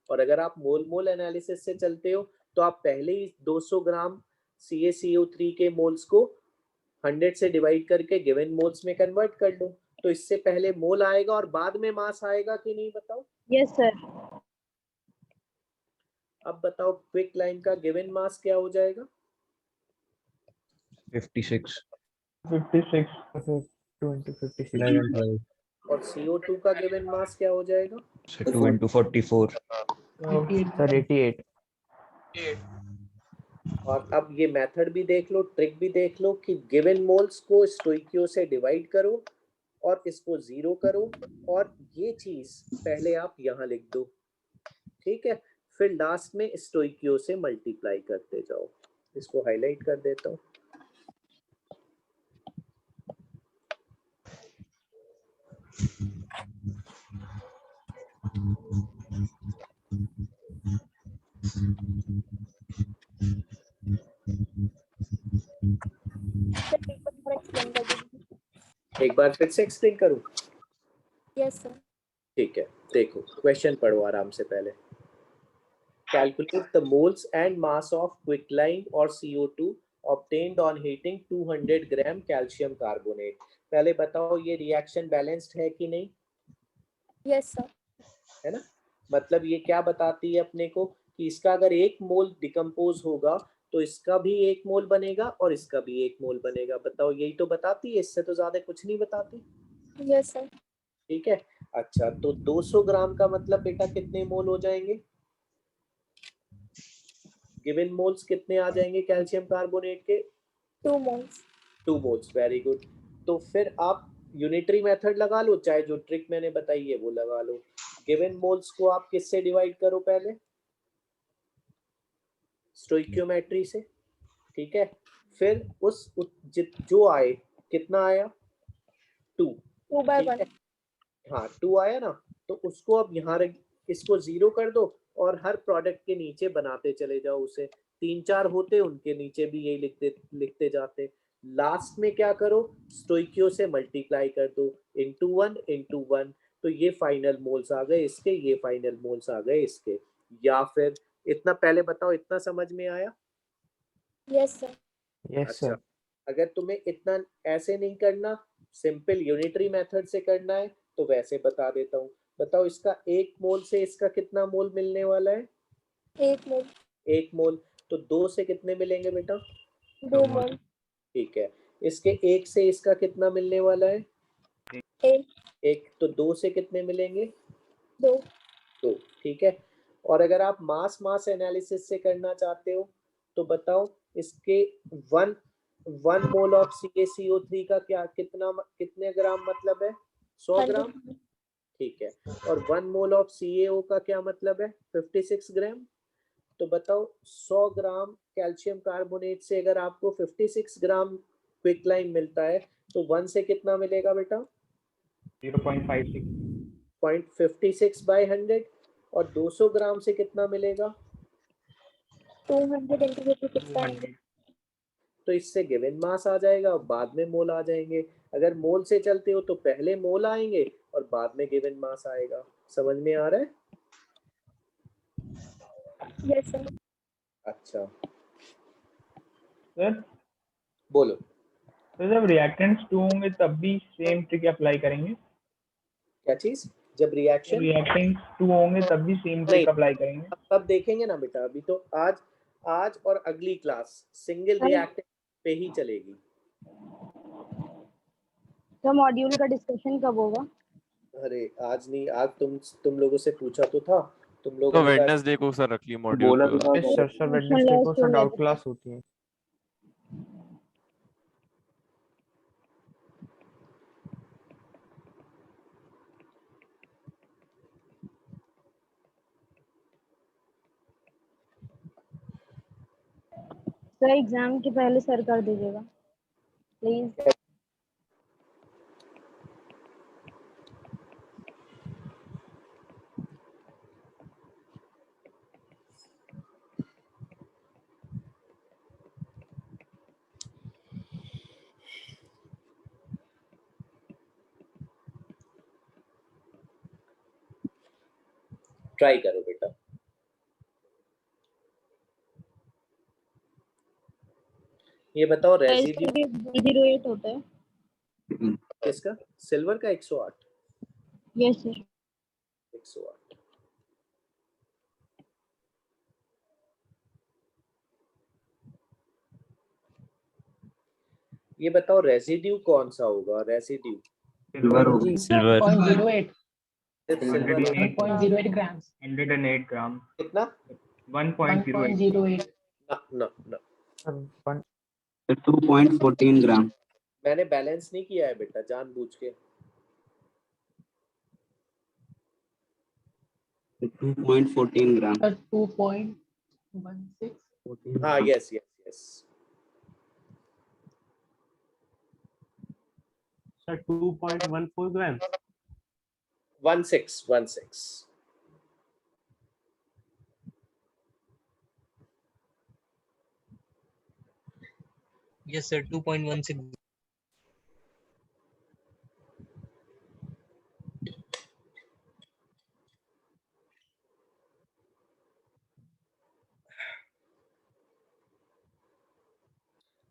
Speaker 1: और अगर आप मोल एनालिसिस से चलते हो तो आप पहले ही 200 ग्राम CaCO3 के मोल्स को 100 से डिवाइड करके गिवन मोल्स में कन्वर्ट कर लो। तो इससे पहले मोल आएगा और बाद में मास आएगा कि नहीं बताओ।
Speaker 9: Yes sir.
Speaker 1: अब बताओ क्विक लाइन का गिवन मास क्या हो जाएगा
Speaker 14: 56
Speaker 12: 56
Speaker 1: और CO2 का गिवन मास क्या हो जाएगा
Speaker 14: 2 into 44
Speaker 12: सर 88
Speaker 1: और अब ये मेथड भी देख लो, ट्रिक भी देख लो कि गिवन मोल्स को स्टोइकियो से डिवाइड करो और इसको 0 करो और ये चीज पहले आप यहाँ लिख दो, ठीक है। फिर लास्ट में स्टोइकियो से मल्टीप्लाई करते जाओ। इसको हाईलाइट कर देता हूँ। एक बार फिर से एक्सप्लेन करूँ।
Speaker 9: Yes sir.
Speaker 1: ठीक है, देखो क्वेश्चन पढ़ो आराम से पहले। Calculate the moles and mass of quicklime और CO2 obtained on heating 200 gram calcium carbonate. पहले बताओ ये रिएक्शन बैलेंस्ड है कि नहीं।
Speaker 9: Yes sir.
Speaker 1: है ना, मतलब ये क्या बताती है अपने को कि इसका अगर 1 मोल डिकम्पोज होगा तो इसका भी 1 मोल बनेगा और इसका भी 1 मोल बनेगा। बताओ यही तो बताती है, इससे तो ज्यादा कुछ नहीं बताती।
Speaker 9: Yes sir.
Speaker 1: ठीक है, अच्छा तो 200 ग्राम का मतलब बेटा कितने मोल हो जाएंगे, गिवन मोल्स कितने आ जाएंगे कैल्शियम कार्बोनेट के
Speaker 9: 2 मोल्स।
Speaker 1: 2 moles, very good. तो फिर आप यूनिटरी मेथड लगा लो, चाहे जो ट्रिक मैंने बताई है वो लगा लो। गिवन मोल्स को आप किससे डिवाइड करो पहले स्टोइकियोमेट्री से, ठीक है। फिर उस जो आए कितना आया 2
Speaker 9: 2/1।
Speaker 1: हाँ 2 आया ना, तो उसको अब यहाँ रख, इसको 0 कर दो और हर प्रोडक्ट के नीचे बनाते चले जाओ उसे। 3-4 होते उनके नीचे भी यही लिखते जाते। लास्ट में क्या करो स्टोइकियो से मल्टीप्लाई कर दो इंटू 1 तो ये फाइनल मोल्स आ गए इसके, ये फाइनल मोल्स आ गए इसके। या फिर इतना पहले बताओ, इतना समझ में आया।
Speaker 9: Yes sir.
Speaker 12: Yes sir.
Speaker 1: अगर तुम्हें इतना ऐसे नहीं करना, सिंपल यूनिटरी मेथड से करना है तो वैसे बता देता हूँ। बताओ इसका 1 मोल से इसका कितना मोल मिलने वाला है
Speaker 9: 1 मोल।
Speaker 1: 1 मोल, तो 2 से कितने मिलेंगे बेटा
Speaker 9: 2 मोल।
Speaker 1: ठीक है, इसके 1 से इसका कितना मिलने वाला है 1, तो 2 से कितने मिलेंगे
Speaker 9: 2।
Speaker 1: ठीक है। और अगर आप मास एनालिसिस से करना चाहते हो तो बताओ इसके 1 मोल ऑफ CaCO3 का क्या कितने ग्राम मतलब है 100 ग्राम, ठीक है। और 1 मोल ऑफ CaO का क्या मतलब है 56 ग्राम। तो बताओ 100 ग्राम कैल्शियम कार्बोनेट से अगर आपको 56 ग्राम क्विकलाइन मिलता है तो 1 से कितना मिलेगा बेटा 0.56/100 और 200 ग्राम से कितना मिलेगा
Speaker 9: 200 into 56/100।
Speaker 1: तो इससे गिवन मास आ जाएगा और बाद में मोल आ जाएंगे। अगर मोल से चलते हो तो पहले मोल आएंगे और बाद में गिवन मास आएगा। समझ में आ रहा है।
Speaker 9: Yes sir.
Speaker 1: अच्छा
Speaker 13: सर
Speaker 1: बोलो।
Speaker 13: तो जब रिएक्टेंट्स 2 होंगे तब भी सेम ट्रिक अप्लाई करेंगे।
Speaker 1: क्या चीज, जब
Speaker 13: रिएक्टेंट्स 2 होंगे तब भी सेम ट्रिक अप्लाई करेंगे।
Speaker 1: अब देखेंगे ना बेटा, अभी तो आज और अगली क्लास सिंगल रिएक्टेंट पे ही चलेगी।
Speaker 9: तो मॉड्यूल का डिस्कशन कब होगा।
Speaker 1: अरे आज नहीं, आज तुम लोगों से पूछा तो था, तुम लोगों
Speaker 8: तो
Speaker 1: ने कहा
Speaker 8: वेडनेसडे को सर रख ली मॉड्यूल
Speaker 11: बोला
Speaker 8: को।
Speaker 11: तो था
Speaker 12: सर वेडनेसडे को सर डाउट क्लास होती है।
Speaker 9: सर एग्जाम के पहले सर कर दीजिएगा प्लीज।
Speaker 1: ट्राई करो बेटा। ये बताओ रेसिड्यू
Speaker 9: 0.08 होता है।
Speaker 1: किसका? सिल्वर का 108।
Speaker 9: Yes sir.
Speaker 1: 108। ये बताओ रेसिड्यू कौन सा होगा? रेसिड्यू
Speaker 6: सिल्वर होगा।
Speaker 14: सिल्वर
Speaker 5: 0.08
Speaker 1: सिल्वर
Speaker 5: 1.08 grams
Speaker 13: 108 ग्राम।
Speaker 1: कितना?
Speaker 13: 1.08।
Speaker 5: 1.08
Speaker 1: ना ना ना,
Speaker 6: सर 2.14 ग्राम।
Speaker 1: मैंने बैलेंस नहीं किया है बेटा जानबूझ के।
Speaker 6: 2.14 ग्राम।
Speaker 5: 2.16
Speaker 1: हाँ yes yes yes.
Speaker 13: Sir 2.14 gram.
Speaker 1: 16
Speaker 2: yes sir 2.16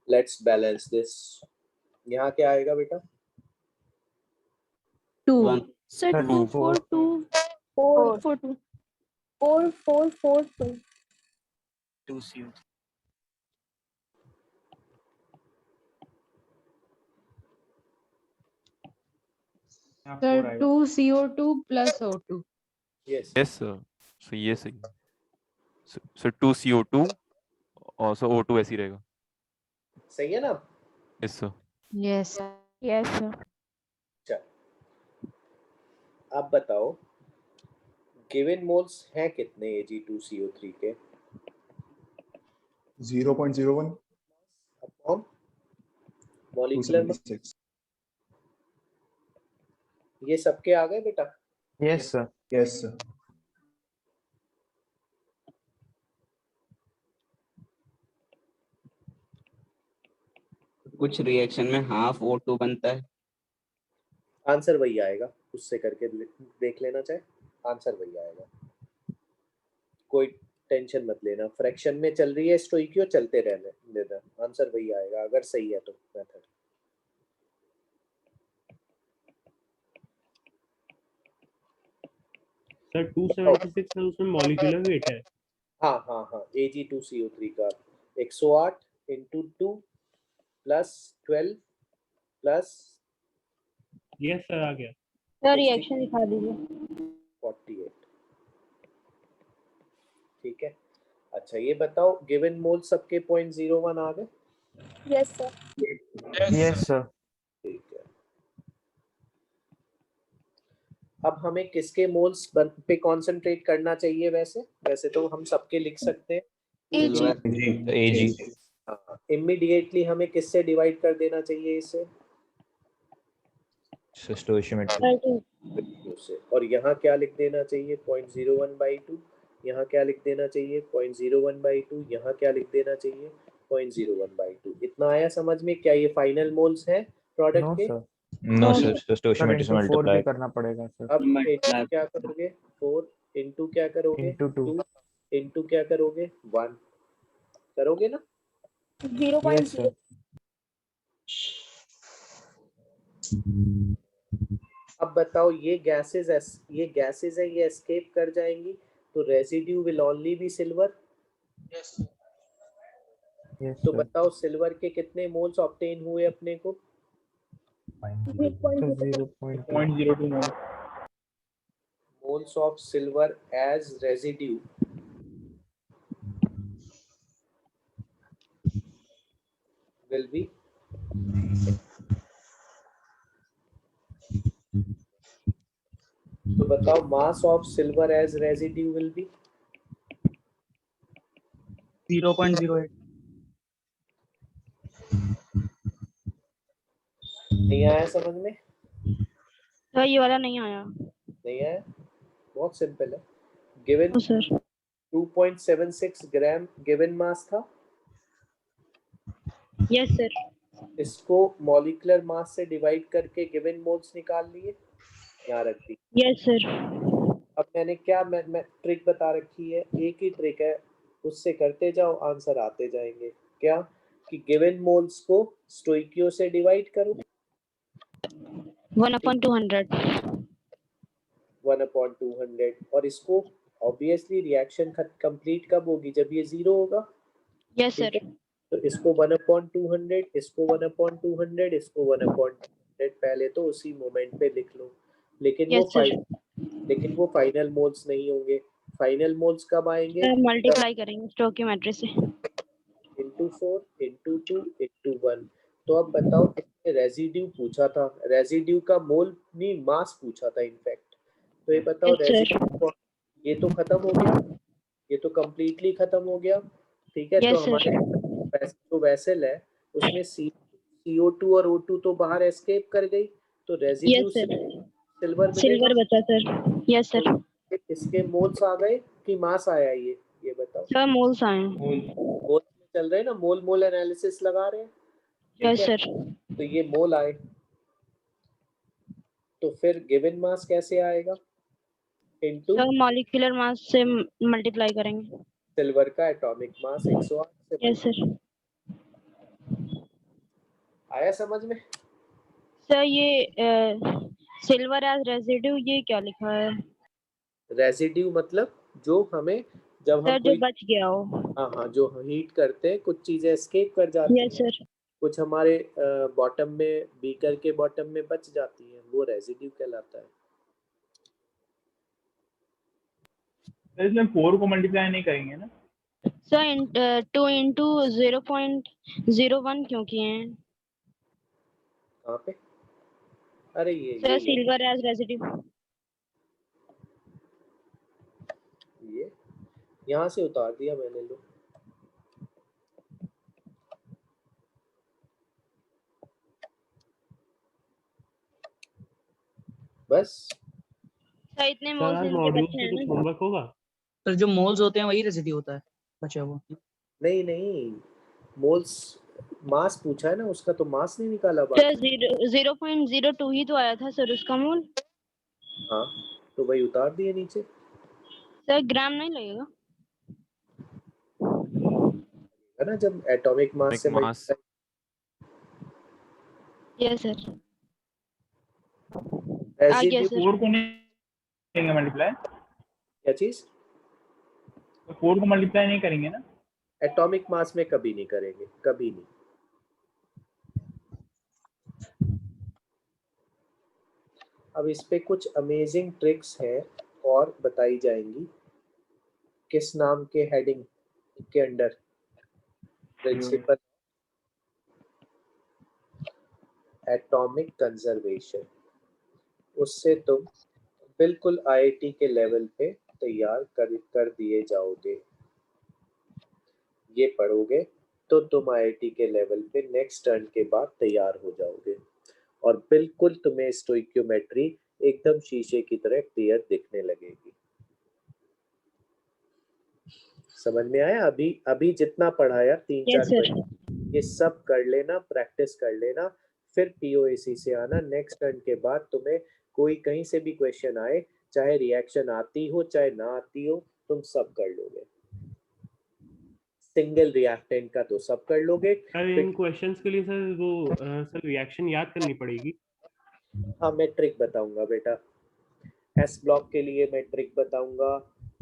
Speaker 1: let's balance this. यहाँ क्या आएगा बेटा?
Speaker 9: 2
Speaker 6: One.
Speaker 9: Sir
Speaker 12: 2
Speaker 9: 4 2 4 4 2 4 4 4 2
Speaker 2: 2 CO
Speaker 9: sir 2 CO2 plus O2।
Speaker 1: Yes
Speaker 8: yes sir, so ये सही। सो 2 CO2 और सो O2 ऐसे ही रहेगा।
Speaker 1: सही है ना?
Speaker 8: Yes sir.
Speaker 9: Yes yes sir.
Speaker 1: अच्छा अब बताओ गिवन मोल्स हैं कितने Ag2CO3 के?
Speaker 15: 0.01
Speaker 1: अपॉन मॉलिक्यूलर मास।
Speaker 15: 276।
Speaker 1: ये सबके आ गए बेटा?
Speaker 12: Yes sir.
Speaker 15: Yes sir.
Speaker 6: कुछ रिएक्शन में हाफ O2 बनता है।
Speaker 1: आंसर वही आएगा, उससे करके देख लेना चाहे, आंसर वही आएगा, कोई टेंशन मत लेना। फ्रैक्शन में चल रही है स्टोइकियो, चलते रहने देना, आंसर वही आएगा अगर सही है तो मेथड।
Speaker 13: सर 276 है, उसमें मॉलिक्यूलर वेट है।
Speaker 1: हाँ हाँ हाँ Ag2CO3 का 108 into 2 plus 12 plus
Speaker 13: yes sir आ गया।
Speaker 9: सर रिएक्शन दिखा दीजिए।
Speaker 1: 48। ठीक है। अच्छा ये बताओ गिवन मोल सबके 0.01 आ गए?
Speaker 9: Yes sir.
Speaker 12: Yes sir.
Speaker 1: ठीक है। अब हमें किसके मोल्स पे कंसंट्रेट करना चाहिए? वैसे तो हम सबके लिख सकते हैं।
Speaker 14: Ag
Speaker 1: हाँ इमीडिएटली हमें किससे डिवाइड कर देना चाहिए इसे?
Speaker 14: stoichiometry
Speaker 1: से। और यहाँ क्या लिख देना चाहिए? 0.01/2। यहाँ क्या लिख देना चाहिए? 0.01/2। यहाँ क्या लिख देना चाहिए? 0.01/2। इतना आया समझ में? क्या ये फाइनल मोल्स हैं प्रोडक्ट
Speaker 12: नो
Speaker 1: के?
Speaker 12: Sir.
Speaker 14: No sir
Speaker 12: sir
Speaker 14: stoichiometry से
Speaker 12: into 4
Speaker 14: मल्टीप्लाई
Speaker 12: भी करना पड़ेगा सर।
Speaker 1: अब इंटू क्या करोगे? 4 इंटू क्या करोगे?
Speaker 12: Into 2
Speaker 1: 2 इंटू क्या करोगे? 1 करोगे ना?
Speaker 9: 0.0
Speaker 1: अब बताओ ये गैसेस है, ये एस्केप कर जाएंगी तो residue will only be silver. तो बताओ सिल्वर के कितने मोल्स ऑब्टेन हुए अपने को?
Speaker 12: 0.02
Speaker 1: moles of silver as residue will be तो बताओ mass of silver as residue will be
Speaker 5: 0.08
Speaker 1: नहीं आया समझ में?
Speaker 9: सर ये वाला नहीं आया।
Speaker 1: नहीं आया? बहुत सिंपल है। गिवन
Speaker 9: सर
Speaker 1: 2.76 ग्राम गिवन मास था।
Speaker 9: Yes sir.
Speaker 1: इसको मॉलिक्यूलर मास से डिवाइड करके गिवन मोल्स निकाल लिए, यहाँ रख दी।
Speaker 9: Yes sir.
Speaker 1: अब मैंने क्या मैं ट्रिक बता रखी है, एक ही ट्रिक है, उससे करते जाओ, आंसर आते जाएंगे। क्या कि गिवन मोल्स को स्टोइकियो से डिवाइड करो
Speaker 9: 1/200
Speaker 1: 1/200, और इसको ऑब्वियसली रिएक्शन कंप्लीट कब होगी, जब ये 0 होगा।
Speaker 9: यस
Speaker 1: ठीक
Speaker 9: सर।
Speaker 1: है, तो इसको 1/200, इसको 1/200, इसको 1/200 पहले तो उसी मोमेंट पे लिख लो। लेकिन वो फाइनल मोल्स नहीं होंगे। फाइनल मोल्स कब आएंगे?
Speaker 9: मल्टीप्लाई करेंगे स्टोइकियोमेट्री से
Speaker 1: into 4 into 2 into 1। तो अब बताओ, इसने रेजिड्यू पूछा था, रेजिड्यू का मोल नहीं मास पूछा था इनफैक्ट। तो ये बताओ रेजिड्यू, ये तो खत्म हो गया, ये तो कंप्लीटली खत्म हो गया। ठीक है, तो हमारे जो वेसल है उसमें CO2 और O2 तो बाहर एस्केप कर गई, तो रेजिड्यू सिल्वर
Speaker 9: बचा सर। Yes sir.
Speaker 1: इसके मोल्स आ गए कि मास आया? ये बताओ
Speaker 9: सर मोल्स आए हैं।
Speaker 1: मोल चल रहे हैं ना, मोल एनालिसिस लगा रहे हैं।
Speaker 9: Yes sir.
Speaker 1: तो ये मोल आए, तो फिर गिवन मास कैसे आएगा? इनटू
Speaker 9: मॉलिक्यूलर मास से मल्टीप्लाई करेंगे।
Speaker 1: सिल्वर का एटॉमिक मास 108 से।
Speaker 9: Yes sir.
Speaker 1: आया समझ में?
Speaker 9: सर ये सिल्वर एज रेजिड्यू, ये क्या लिखा है?
Speaker 1: रेजिड्यू मतलब जो हमें जब हम
Speaker 9: जो बच गया हो।
Speaker 1: हाँ, जो हीट करते हैं कुछ चीजें एस्केप कर जाती हैं।
Speaker 9: Yes sir.
Speaker 1: कुछ हमारे बॉटम में, बीकर के बॉटम में बच जाती हैं, वो रेजिड्यू कहलाता है।
Speaker 15: इसमें 4 को मल्टीप्लाई नहीं करेंगे ना
Speaker 9: सर? 2 into 0.01 क्यों किए हैं?
Speaker 1: कहाँ पे? अरे ये
Speaker 9: सर सिल्वर एज रेजिड्यू,
Speaker 1: ये यहाँ से उतार दिया मैंने। लो बस
Speaker 5: सर इतने मोल्स
Speaker 13: सर
Speaker 5: इनके
Speaker 13: मॉड्यूल
Speaker 5: बचे
Speaker 13: से
Speaker 5: हैं
Speaker 13: कुछ
Speaker 5: ना।
Speaker 13: होमवर्क होगा?
Speaker 5: सर जो मोल्स होते हैं वही रेसिड्यू होता है बचा हुआ।
Speaker 1: नहीं, मोल्स मास पूछा है ना, उसका तो मास नहीं निकाला बात।
Speaker 9: सर 0.02 ही तो आया था सर उसका मोल।
Speaker 1: हाँ, तो वही उतार दिए नीचे।
Speaker 9: सर ग्राम नहीं लगेगा
Speaker 1: है ना, जब एटॉमिक मास से मल्टीप्लाई।
Speaker 9: Yes sir.
Speaker 1: रेजिड्यू
Speaker 15: 4 को नहीं करेंगे मल्टीप्लाई?
Speaker 1: क्या चीज?
Speaker 15: 4 को मल्टीप्लाई नहीं करेंगे ना?
Speaker 1: एटॉमिक मास में कभी नहीं करेंगे, कभी नहीं। अब इस पे कुछ अमेजिंग ट्रिक्स हैं और बताई जाएंगी। किस नाम के हेडिंग के अंडर? Principal atomic conservation. उससे तुम बिल्कुल IIT के लेवल पे तैयार कर दिए जाओगे। ये पढ़ोगे तो तुम IIT के लेवल पे नेक्स्ट टर्न के बाद तैयार हो जाओगे, और बिल्कुल तुम्हें स्टोइकियोमेट्री एकदम शीशे की तरह क्लियर दिखने लगेगी। समझ में आया? अभी जितना पढ़ाया 3-4 क्वेश्चन, ये सब कर लेना, प्रैक्टिस कर लेना, फिर POAC से आना। नेक्स्ट टर्न के बाद तुम्हें कोई कहीं से भी क्वेश्चन आए, चाहे रिएक्शन आती हो चाहे ना आती हो, तुम सब कर लोगे। सिंगल रिएक्टेंट का तो सब कर लोगे।
Speaker 13: सर इन क्वेश्चंस के लिए सर वो सर रिएक्शन याद करनी पड़ेगी?
Speaker 1: हाँ, मैं ट्रिक बताऊंगा बेटा। S ब्लॉक के लिए मैं ट्रिक बताऊंगा।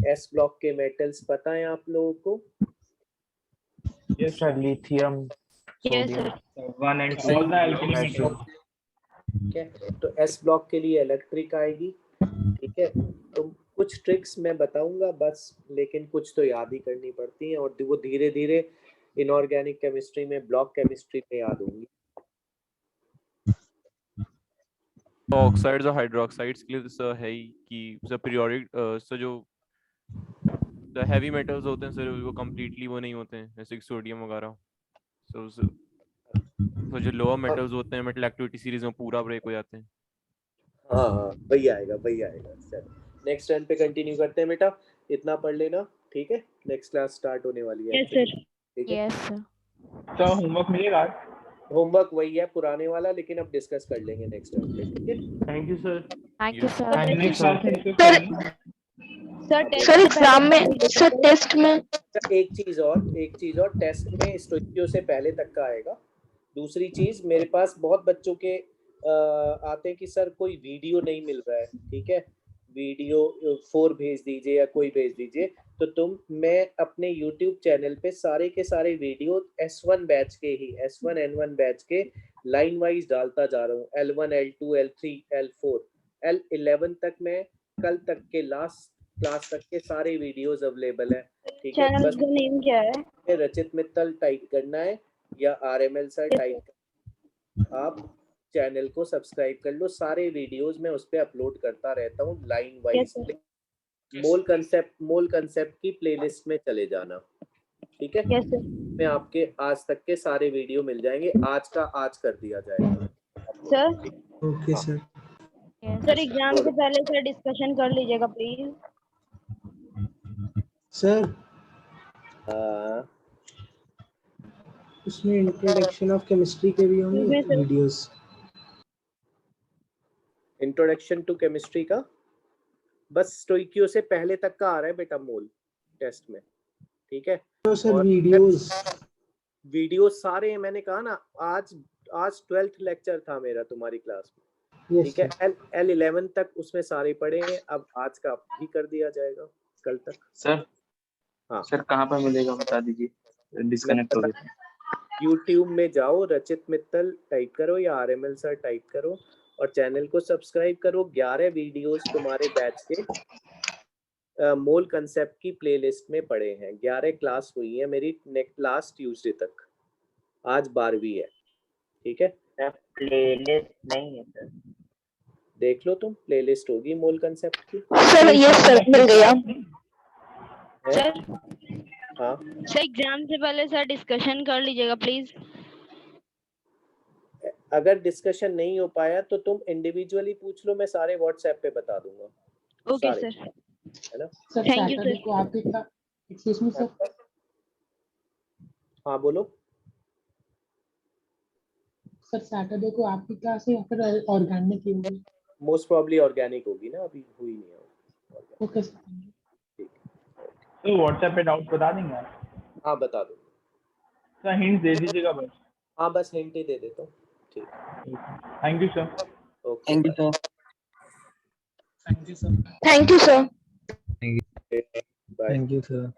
Speaker 1: S ब्लॉक के मेटल्स पता है आप लोगों को?
Speaker 12: Yes sir, lithium, sodium,
Speaker 15: 1 and 2 all the alkali metals।
Speaker 1: ठीक है, तो S ब्लॉक के लिए इलेक्ट्रिक आएगी। ठीक है, तो कुछ ट्रिक्स मैं बताऊंगा बस, लेकिन कुछ तो याद ही करनी पड़ती हैं, और वो धीरे धीरे इनऑर्गेनिक केमिस्ट्री में, ब्लॉक केमिस्ट्री में याद होंगी।
Speaker 8: ऑक्साइड्स और हाइड्रोक्साइड्स के लिए सर है ही कि सर पीरियोडिक सर जो हैवी मेटल्स होते हैं सर वो कंप्लीटली वो नहीं होते हैं, जैसे सोडियम वगैरह। तो जो लोअर मेटल्स होते हैं मेटल एक्टिविटी सीरीज में पूरा ब्रेक हो जाते हैं।
Speaker 1: हाँ, वही आएगा। चलो नेक्स्ट टर्न पे कंटिन्यू करते हैं बेटा, इतना पढ़ लेना। ठीक है, नेक्स्ट क्लास स्टार्ट होने वाली है।
Speaker 9: Yes sir.
Speaker 1: ठीक है,
Speaker 9: यस सर।
Speaker 15: तो होमवर्क मिलेगा?
Speaker 1: होमवर्क वही है पुराने वाला, लेकिन अब डिस्कस कर लेंगे नेक्स्ट टर्न पे। ठीक है,
Speaker 13: thank you sir.
Speaker 9: Thank you sir.
Speaker 15: Next class में डिस्कस करेंगे।
Speaker 9: सर एग्जाम में, सर टेस्ट में
Speaker 1: एक चीज और टेस्ट में स्टोइकियो से पहले तक का आएगा। दूसरी चीज, मेरे पास बहुत बच्चों के आते हैं कि सर कोई वीडियो नहीं मिल रहा है, ठीक है, वीडियो 4 भेज दीजिए या कोई भेज दीजिए। तो मैं अपने YouTube चैनल पे सारे के सारे वीडियो S1 बैच के ही, S1 N1 बैच के लाइन वाइज डालता जा रहा हूँ। L1 L2 L3 L4 L11 तक मैं कल तक के लास्ट क्लास तक के सारे वीडियोस अवेलेबल है, ठीक है।
Speaker 9: चैनल का नेम क्या है?
Speaker 1: रचित मित्तल टाइप करना है या RML सर टाइप, आप चैनल को सब्सक्राइब कर लो। सारे वीडियोस मैं उस पे अपलोड करता रहता हूँ लाइन वाइज। मोल कंसेप्ट की प्लेलिस्ट में चले जाना, ठीक है। मैं आपके आज तक के सारे वीडियो मिल जाएंगे, आज का आज कर दिया जाएगा
Speaker 9: sir.
Speaker 16: Okay sir.
Speaker 9: Sir exam से पहले सर डिस्कशन कर लीजिएगा प्लीज।
Speaker 16: सर उसमें इंट्रोडक्शन ऑफ केमिस्ट्री के भी होंगे वीडियोस।
Speaker 1: इंट्रोडक्शन टू केमिस्ट्री का बस स्टोइकियो से पहले तक का आ रहा है बेटा मोल टेस्ट में, ठीक है।
Speaker 16: तो सर
Speaker 1: वीडियो सारे मैंने कहा ना, आज 12th लेक्चर था मेरा तुम्हारी क्लास में, ठीक है। L11 तक उसमें सारे पढ़े हैं, अब आज का भी कर दिया जाएगा कल तक।
Speaker 11: सर
Speaker 1: हाँ
Speaker 11: सर, कहाँ पर मिलेगा बता दीजिए, डिस्कनेक्ट हो गया।
Speaker 1: YouTube में जाओ, रचित मित्तल टाइप करो या RML सर टाइप करो और चैनल को सब्सक्राइब करो। 11 वीडियोस तुम्हारे बैच के मोल कंसेप्ट की प्लेलिस्ट में पड़े हैं। 11 क्लास हुई है मेरी लास्ट ट्यूसडे तक, आज 12वीं है, ठीक है।
Speaker 7: प्लेलिस्ट नहीं है सर,
Speaker 1: देख लो तुम, प्लेलिस्ट होगी मोल कंसेप्ट की।
Speaker 9: सर ये सर मिल गया सर।
Speaker 1: हाँ
Speaker 9: सर एग्जाम से पहले सर डिस्कशन कर लीजिएगा प्लीज।
Speaker 1: अगर डिस्कशन नहीं हो पाया तो तुम इंडिविजुअली पूछ लो, मैं सारे व्हाट्सएप पे बता दूंगा।
Speaker 9: ओके सर,
Speaker 1: है ना।
Speaker 16: सर सैटरडे को आपकी क्लास, एक्सक्यूज मी सर।
Speaker 1: हाँ बोलो
Speaker 16: सर, सैटरडे को आपकी क्लास है या फिर ऑर्गेनिक की होगी?
Speaker 1: मोस्ट प्रोबब्ली ऑर्गेनिक होगी ना, अभी हुई नहीं है।
Speaker 16: Okay sir.
Speaker 15: तो व्हाट्सएप पे डाउट बता देंगे आप?
Speaker 1: हाँ बता दो
Speaker 15: सर, हिंट दे दीजिएगा बस।
Speaker 1: हाँ बस हिंट ही दे देता हूँ, ठीक।
Speaker 15: Thank you sir.
Speaker 3: Thank you sir.
Speaker 9: Thank you sir.
Speaker 1: Bye.
Speaker 12: Thank you sir.